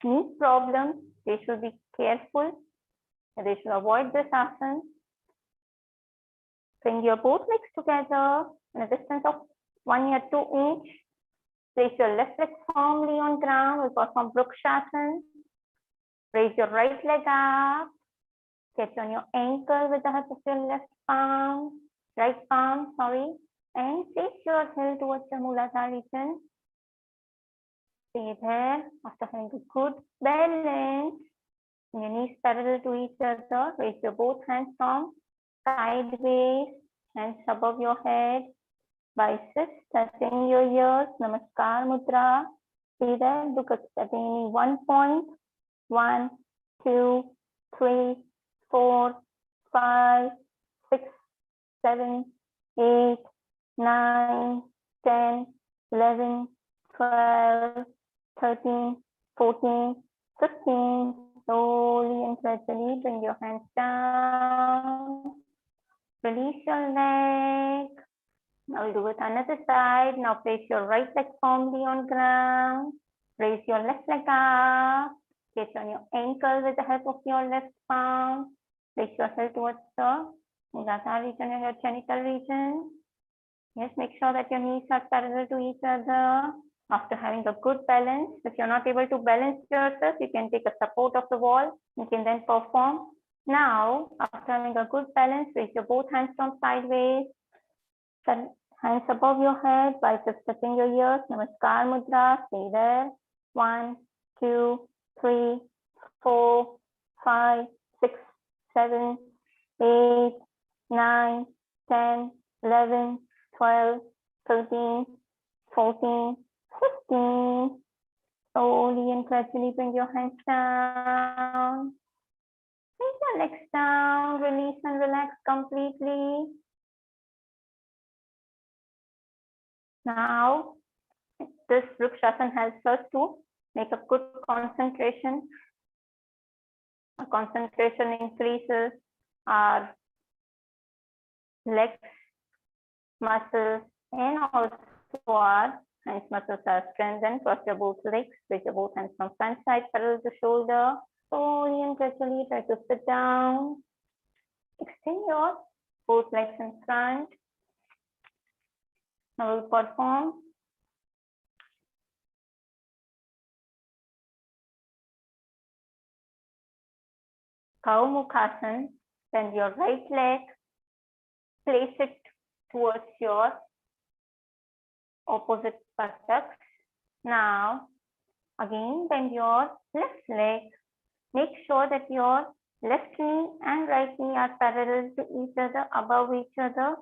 knee problems, they should be careful. They should avoid this asana. Bring your both legs together in a distance of 1 or 2 inch. Place your left leg firmly on ground. We'll perform Vrikshasana. Raise your right leg up. Catch on your ankle with the help of your left palm. Right palm, and place your heel towards the Muladhara region. Stay there. After having a good balance, your knees parallel to each other. Raise your both hands from sideways, hands above your head. Biceps touching your ears. Namaskar Mudra. Stay there. Look at any 1 point. 1, 2, 3, 4, 5, 6, 7, 8, 9, 10, 11, 12, 13, 14, 15. Slowly and gradually bring your hands down. Release your leg. Now we'll do it another side. Now place your right leg firmly on ground. Raise your left leg up. Get on your ankle with the help of your left palm. Place yourself towards the Muladhara region and your genital region. Yes, make sure that your knees are parallel to each other. After having a good balance, if you're not able to balance yourself, you can take a support of the wall. You can then perform. Now, after having a good balance, raise your both hands from sideways. Hands above your head, biceps touching your ears. Namaskar Mudra. Stay there. 1, 2, 3, 4, 5, 6, 7, 8, 9, 10, 11, 12, 13, 14, 15. Slowly and gradually bring your hands down. Bring your legs down. Release and relax completely. Now, this Vrikshasana helps us to make a good concentration. Our concentration increases, our legs muscles and also our hands muscles are strengthened. Cross your both legs, raise your both hands from front side, parallel to shoulder. Slowly and gradually try to sit down. Extend your both legs in front. Now we'll perform Cow Mukhasana. Bend your right leg, place it towards your opposite buttocks. Now, again, bend your left leg. Make sure that your left knee and right knee are parallel to each other, above each other.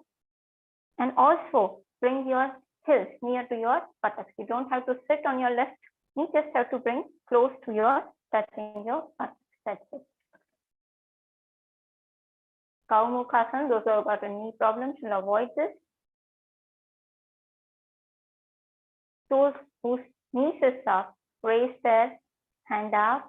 And also, bring your heels near to your buttocks. You don't have to sit on your left knee, just have to bring close to your, touching your buttocks. That's it. Cow Mukhasana, those who have got a knee problem should avoid this. Those whose knees is up, raise their hand up.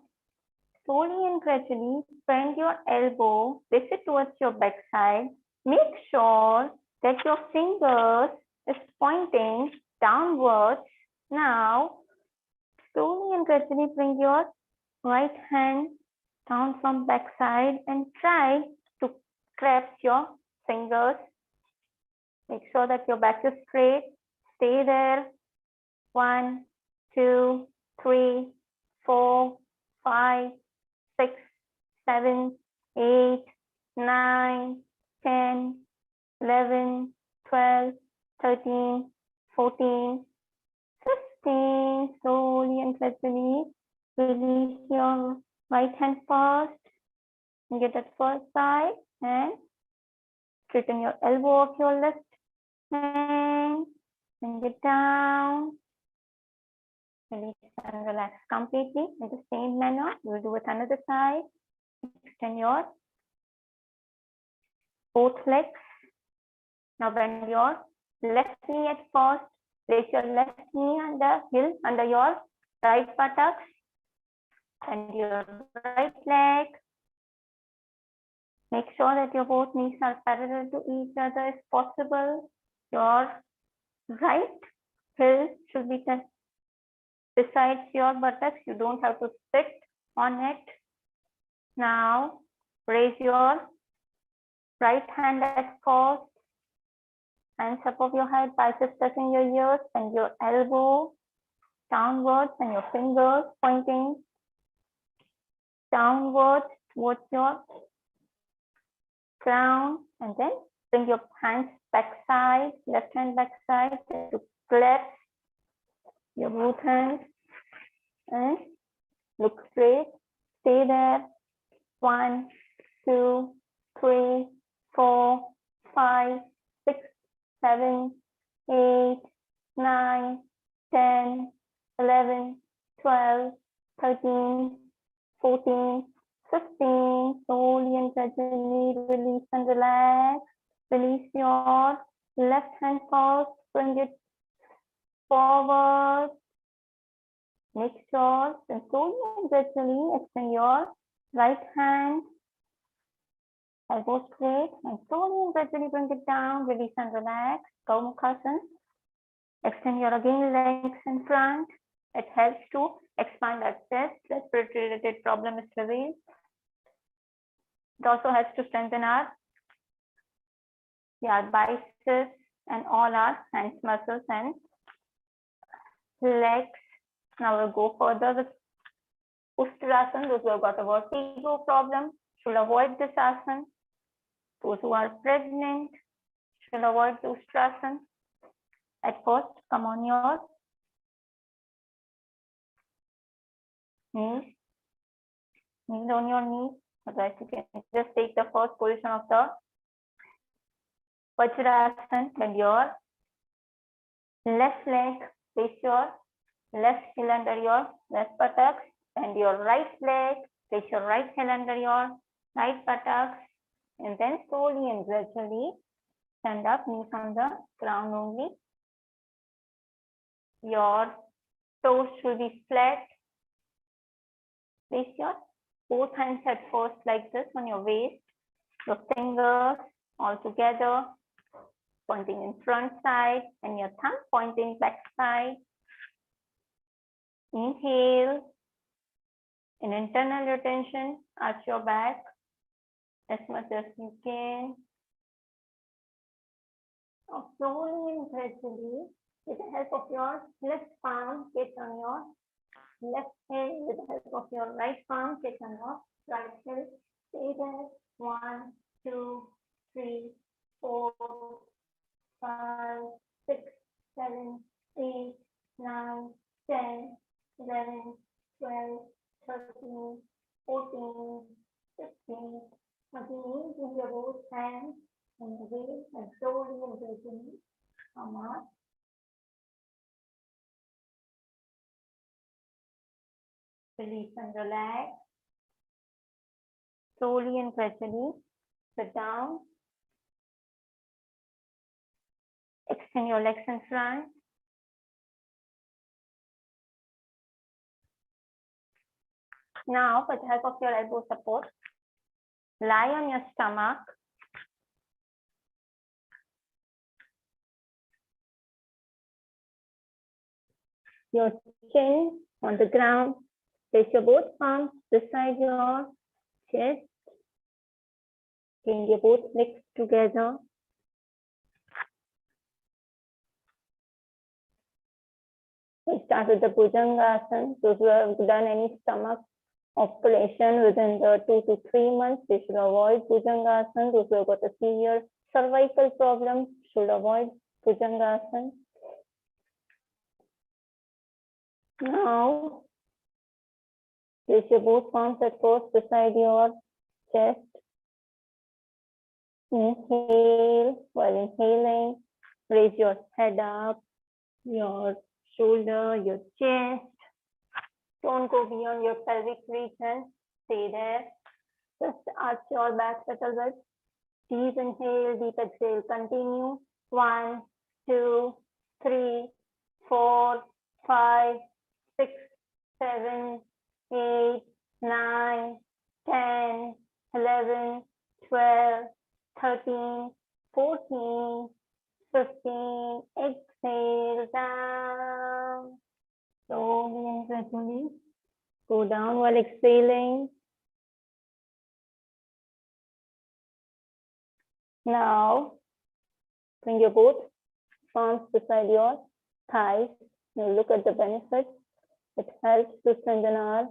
Slowly and gradually bend your elbow, place it towards your backside. Make sure that your fingers is pointing downwards. Now, slowly and gradually bring your right hand down from backside and try to grasp your fingers. Make sure that your back is straight. Stay there. 1, 2, 3, 4, 5, 6, 7, 8, 9, 10, 11, 12, 13, 14, 15. Slowly and gradually release your right hand first. And get that first side and straighten your elbow of your left hand. Bring it down. Release and relax completely. In the same manner, we will do with another side. Extend your both legs. Now bend your left knee at first. Place your left knee under heel under your right buttocks and your right leg. Make sure that your both knees are parallel to each other if possible. Your right heel should be besides your buttocks. You don't have to sit on it. Now raise your right hand at first. Hands above your head, biceps touching your ears, and your elbow downwards and your fingers pointing downwards towards your crown, and then bring your hands backside, left hand backside to clasp your both hands and look straight. Stay there. 1, 2, 3, 4, 5, 6, 7, 8, 9, 10, 11, 12, 13, 14, 15. Slowly and gradually release and relax. Release your left hand first. Bring it forward. Make sure and slowly and gradually extend your right hand. Elbow straight and slowly and gradually bring it down. Release and relax. Cow Mukhasana. Extend your again legs in front. It helps to expand our chest, respiratory related problem is revealed. It also helps to strengthen our biceps and all our hands muscles and legs. Now we'll go further with Ustrasana. Those who have got a vertigo problem should avoid this asana. Those who are pregnant should avoid the Ustrasana. At first, come on your knees, kneel on your knees. Otherwise, you can just take the first position of the Vajrasana. Then your left leg, place your left heel under your left buttocks, and your right leg, place your right heel under your right buttocks, and then slowly and gradually stand up, knees on the ground only. Your toes should be flat. Place your both hands at first like this on your waist, your fingers all together, pointing in front side, and your thumb pointing back side. Inhale. In internal rotation, arch your back as much as you can. Now, slowly and gradually, with the help of your left palm, get on your left hand. With the help of your right palm, get on your right hand. Stay there. 1, 2, 3, 4, 5, 6, 7, 8, 9, 10, 11, 12, 13, 14, 16. Again, bring your both hands and wave and slowly and gradually come up. Release and relax. Slowly and gradually sit down. Extend your legs in front. Now, with the help of your elbow support, lie on your stomach. Your chin on the ground. Place your both palms beside your chest. Bring your both legs together. We start with the Bhujangasana. Those who have done any stomach operation within the 2 to 3 months, they should avoid Bhujangasana. Those who have got a severe cervical problem should avoid Bhujangasana. Now, place your both palms at first beside your chest. Inhale. While inhaling, raise your head up, your shoulder, your chest. Don't go beyond your pelvic region. Stay there. Just arch your back a little bit. Deep inhale, deep exhale. Continue. 1, 2, 3, 4, 5, 6, 7, 8, 9, 10, 11, 12, 13, 14, 15. Exhale down. Slowly and gradually go down while exhaling. Now, bring your both palms beside your thighs. Now look at the benefits. It helps to strengthen our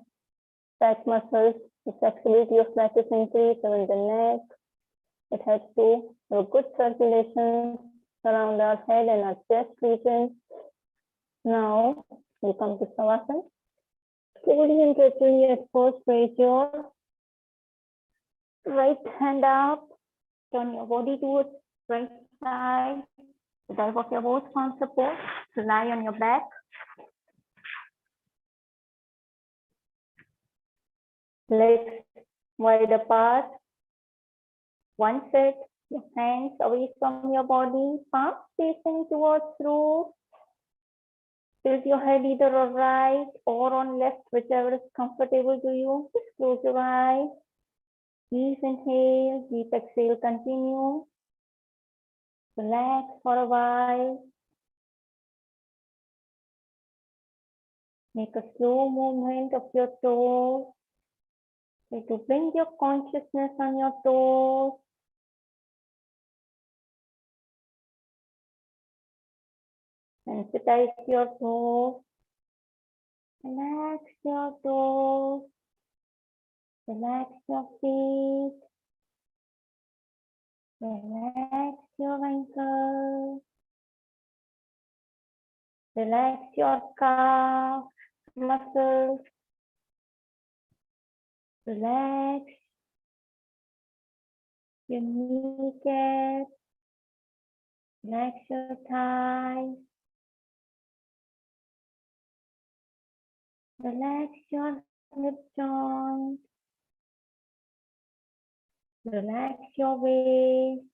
back muscles. The flexibility of back is increased in the neck. It helps to have good circulation around our head and our chest region. Now, we come to Savasana. Slowly and gradually at first raise your right hand up. Turn your body towards right side. With the help of your both palm support, lie on your back. Legs wide apart. One set, your hands away from your body, palms facing towards roof. Tilt your head either on right or on left, whichever is comfortable to you. Just close your eyes. Deep inhale, deep exhale, continue. Relax, for a while. Make a slow movement of your toes. Try to bring your consciousness on your toes. Sensitize your toes. Relax your toes. Relax your feet. Relax your ankles. Relax your calf muscles. Relax your kneecaps. Relax your thighs. Relax your hip joints. Relax your waist.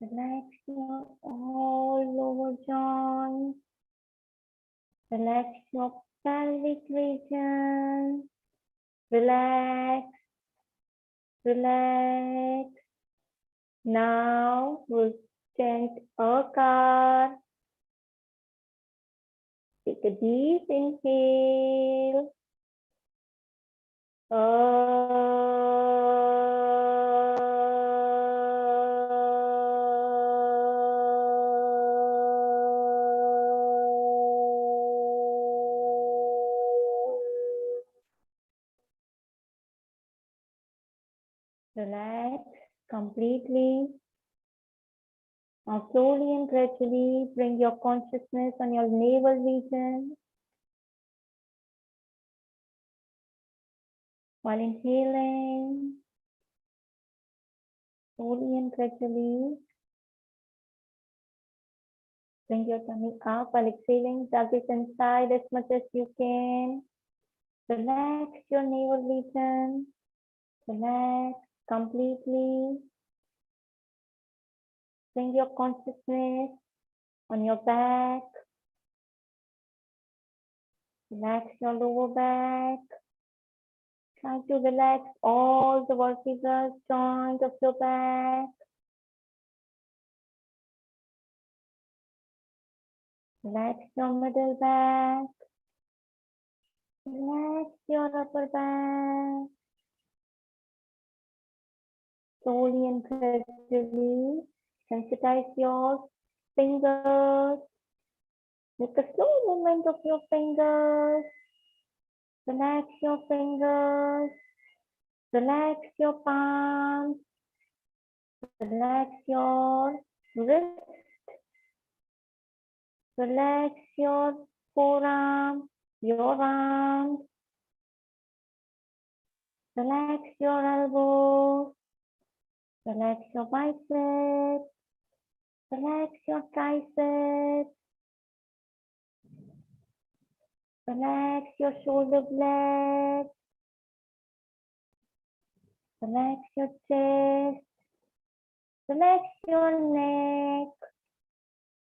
Relax your all lower joints. Relax your pelvic region. Relax. Relax. Now we'll chant a card. Take a deep inhale. Relax completely. Now slowly and gradually bring your consciousness on your navel region. While inhaling, slowly and gradually bring your tummy up. While exhaling, tug it inside as much as you can. Relax your navel region. Relax completely. Bring your consciousness on your back. Relax your lower back. Try to relax all the vertebrae, joints of your back. Relax your middle back. Relax your upper back. Slowly and gradually sensitize your fingers. Make a slow movement of your fingers. Relax your fingers. Relax your palms. Relax your wrist. Relax your forearm, your arms. Relax your elbows. Relax your biceps. Relax your triceps. Relax your shoulder blades. Relax your chest. Relax your neck.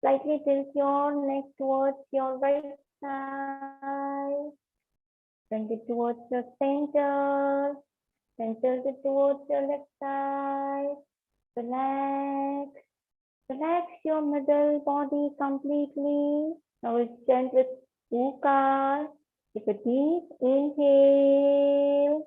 Slightly tilt your neck towards your right side. Bring it towards your center. Then tilt it towards your left side. Relax. Relax your middle body completely. Now we'll chant with Ukar. Take a deep inhale.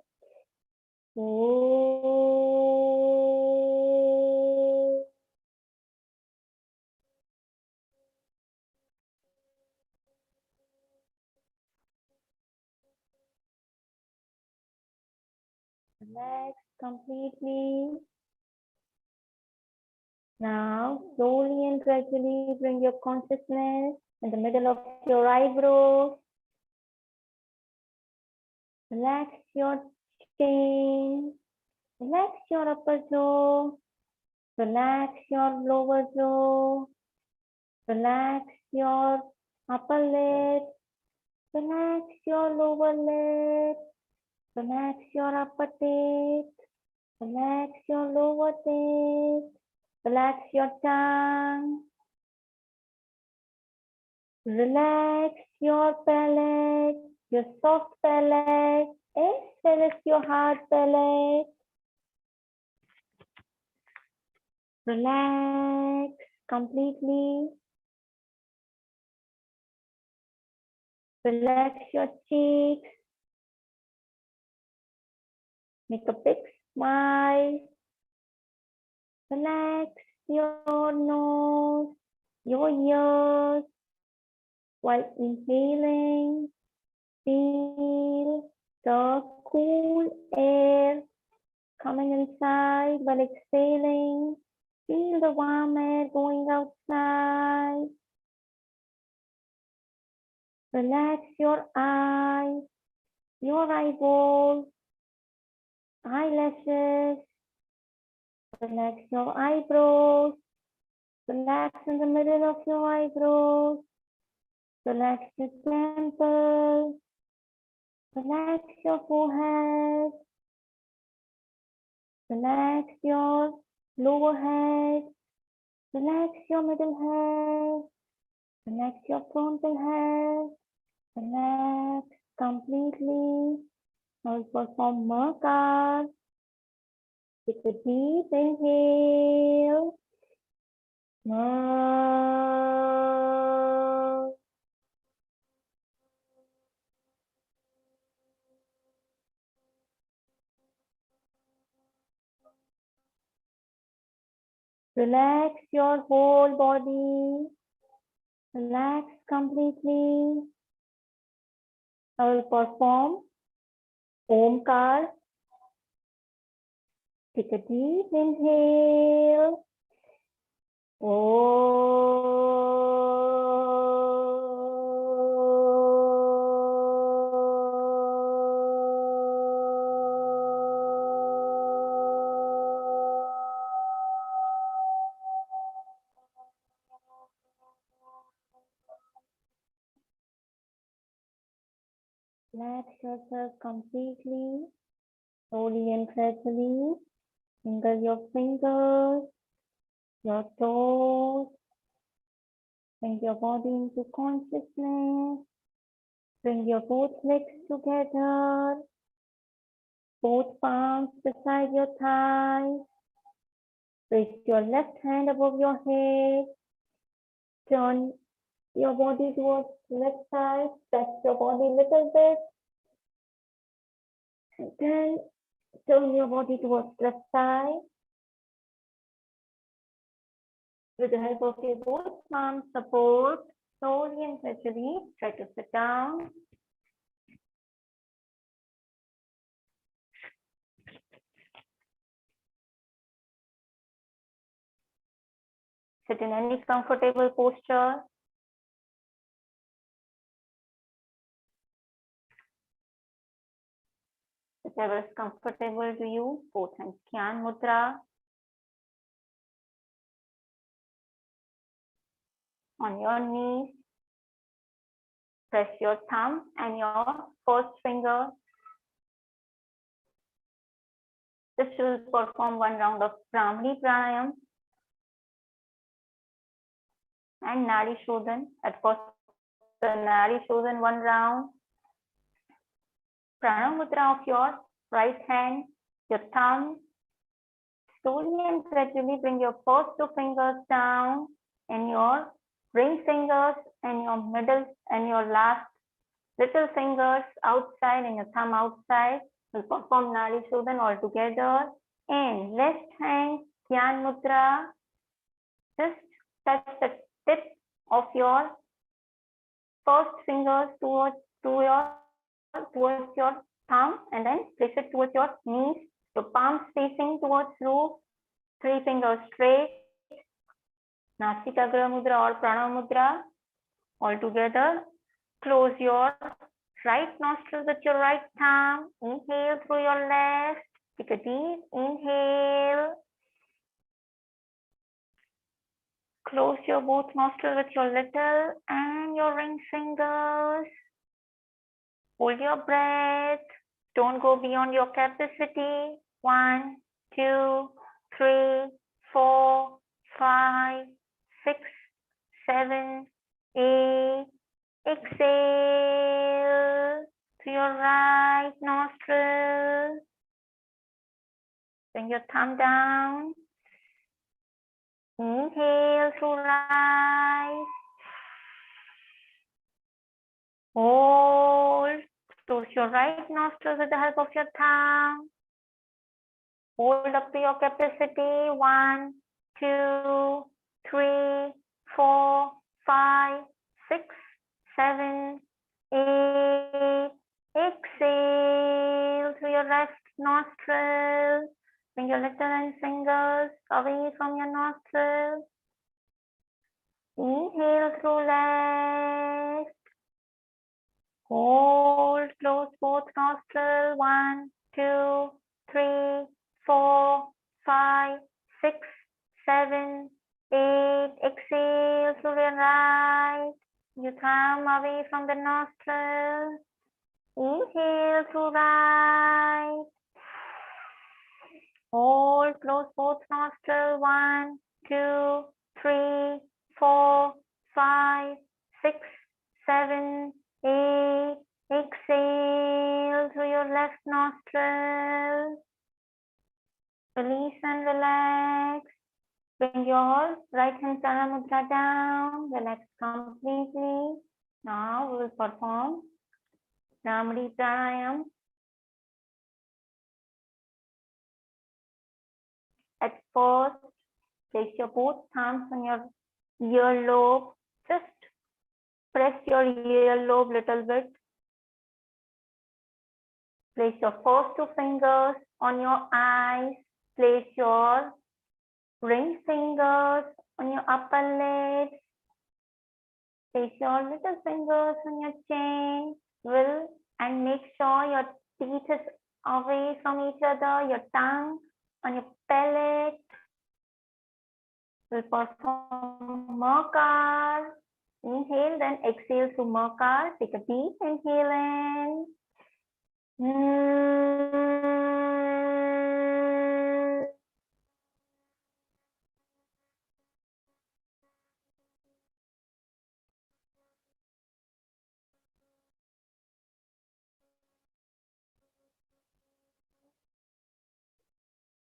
Relax completely. Now, slowly and gradually bring your consciousness in the middle of your eyebrows. Relax your chin. Relax your upper jaw. Relax your lower jaw. Relax your upper lip. Relax your lower lip. Relax your upper teeth. Relax your lower teeth. Relax your tongue. Relax your palate, your soft palate, as well as your hard palate. Relax completely. Relax your cheeks. Make a big smile. Relax your nose, your ears. While inhaling, feel the cool air coming inside. While exhaling, feel the warm air going outside. Relax your eyes, your eyeballs, eyelashes. Relax your eyebrows. Relax in the middle of your eyebrows. Relax your temples. Relax your forehead. Relax your lower head. Relax your middle head. Relax your frontal head. Relax completely. Now perform Markar. Take a deep inhale. Relax your whole body. Relax completely. I will perform Omkar. Take a deep inhale. Relax yourself completely, slowly and gradually. Finger your fingers, your toes. Bring your body into consciousness. Bring your both legs together. Both palms beside your thighs. Place your left hand above your head. Turn your body towards left side. Stretch your body a little bit. And then turn your body towards left side. With the help of your both palms support, slowly and gradually try to sit down. Sit in any comfortable posture. Whichever is comfortable to you, both hands Dhyan Mudra. On your knees, press your thumb and your first finger. This will perform one round of Brahmani Pranayam and Nadi Shodhan. At first, the Nadi Shodhan one round. Pranam Mudra of your right hand, your thumb. Slowly and gradually bring your first two fingers down and your ring fingers and your middle and your last little fingers outside and your thumb outside. We'll perform Nadi Shodhan all together. And left hand Dhyan Mudra. Just touch the tip of your first fingers towards your thumb and then place it towards your knees. Your palms facing towards roof. 3 fingers straight. Nastikagra Mudra or Pranam Mudra. All together. Close your right nostril with your right thumb. Inhale through your left. Take a deep inhale. Close your both nostrils with your little and your ring fingers. Hold your breath. Don't go beyond your capacity. 1, 2, 3, 4, 5, 6, 7, 8. Exhale to your right nostril. Bring your thumb down. Inhale through right. Hold. Close your right nostril with the help of your thumb. Hold up to your capacity. 1, 2, 3, 4, 5, 6, 7, 8. Exhale through your left nostril. Bring your little and fingers away from your nostrils. Inhale through left. Hold, close both nostrils. 1, 2, 3, 4, 5, 6, 7, 8. Exhale through your right. Your thumb away from the nostrils. Inhale through right. Hold, close both nostrils. 1, 2, 3, 4, 5, 6, 7, 8. Exhale through your left nostril. Release and relax. Bring your right hand Chara Mudra down. Relax completely. Now we will perform Namri Pranayam. At first, place your both thumbs on your earlobe. Just press your earlobe little bit. Place your first 2 fingers on your eyes. Place your ring fingers on your upper lid. Place your little fingers on your chin. And make sure your teeth is away from each other. Your tongue on your palate. We'll perform Makar. Inhale, then exhale through Makar. Take a deep inhale in.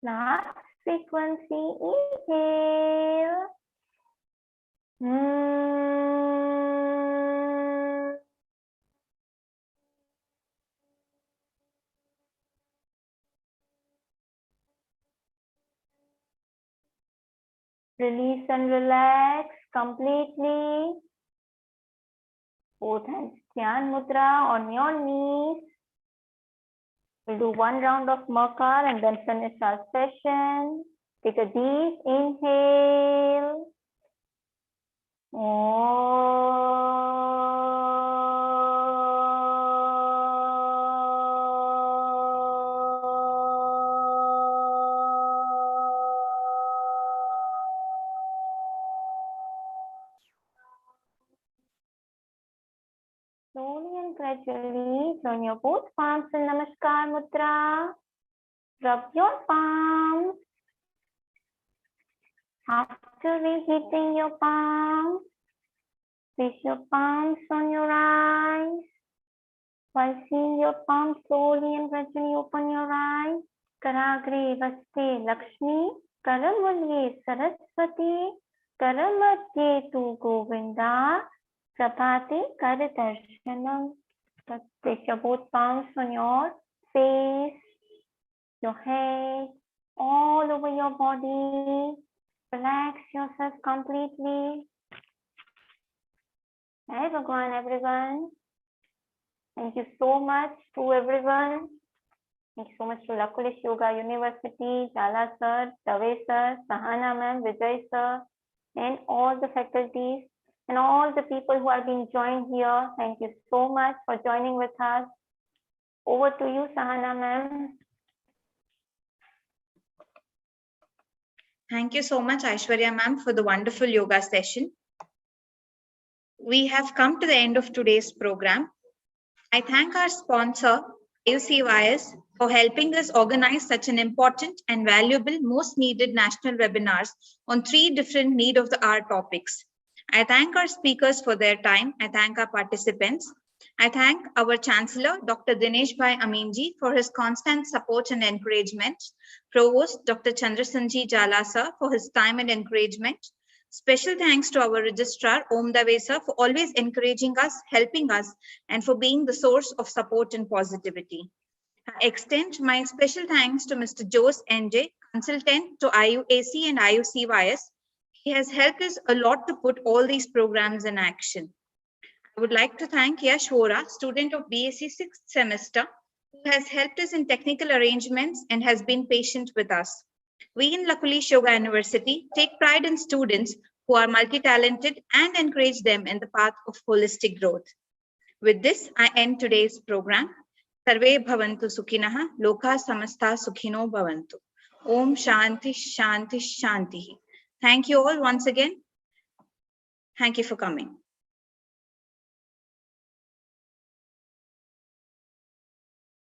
Last frequency, inhale. Release and relax completely. Both hands Dhyan Mudra on your knees. We'll do 1 round of Makar and then finish our session. Take a deep inhale. Slowly and gradually join your both palms in Namaskar Mudra. Rub your palms. After reheating your palms, place your palms on your eyes. While seeing your palms, slowly and gradually open your eyes. Karagre vaste Lakshmi, Karamalye Saraswati, Karamadye tu Govinda, Prabhate Karadarshanam. Place your both palms on your face, your head, all over your body. Relax yourself completely. Hey Bhagwan, everyone. Thank you so much to everyone. Thank you so much to Lakulish Yoga University, Jala sir, Dave sir, Sahana ma'am, Vijay sir, and all the faculties and all the people who are being joined here. Thank you so much for joining with us. Over to you, Sahana ma'am. Thank you so much, Aishwarya ma'am, for the wonderful yoga session. We have come to the end of today's program. I thank our sponsor, UCYS, for helping us organize such an important and valuable, most needed national webinars on 3 different need of the hour topics. I thank our speakers for their time. I thank our participants. I thank our Chancellor, Dr. Dinesh Bhai Aminji, for his constant support and encouragement. Provost, Dr. Chandrasanji Jala sir, for his time and encouragement. Special thanks to our registrar, Om Davesa, for always encouraging us, helping us, and for being the source of support and positivity. I extend my special thanks to Mr. Jose NJ, consultant to IUAC and IUCYS. He has helped us a lot to put all these programs in action. I would like to thank Yash Vora, student of BSc 6th semester, who has helped us in technical arrangements and has been patient with us. We in Lakulish Yoga University take pride in students who are multi-talented and encourage them in the path of holistic growth. With this, I end today's program. Sarve bhavantu sukhinah, loka samasta sukhino bhavantu. Om Shanti Shanti Shanti. Thank you all once again. Thank you for coming.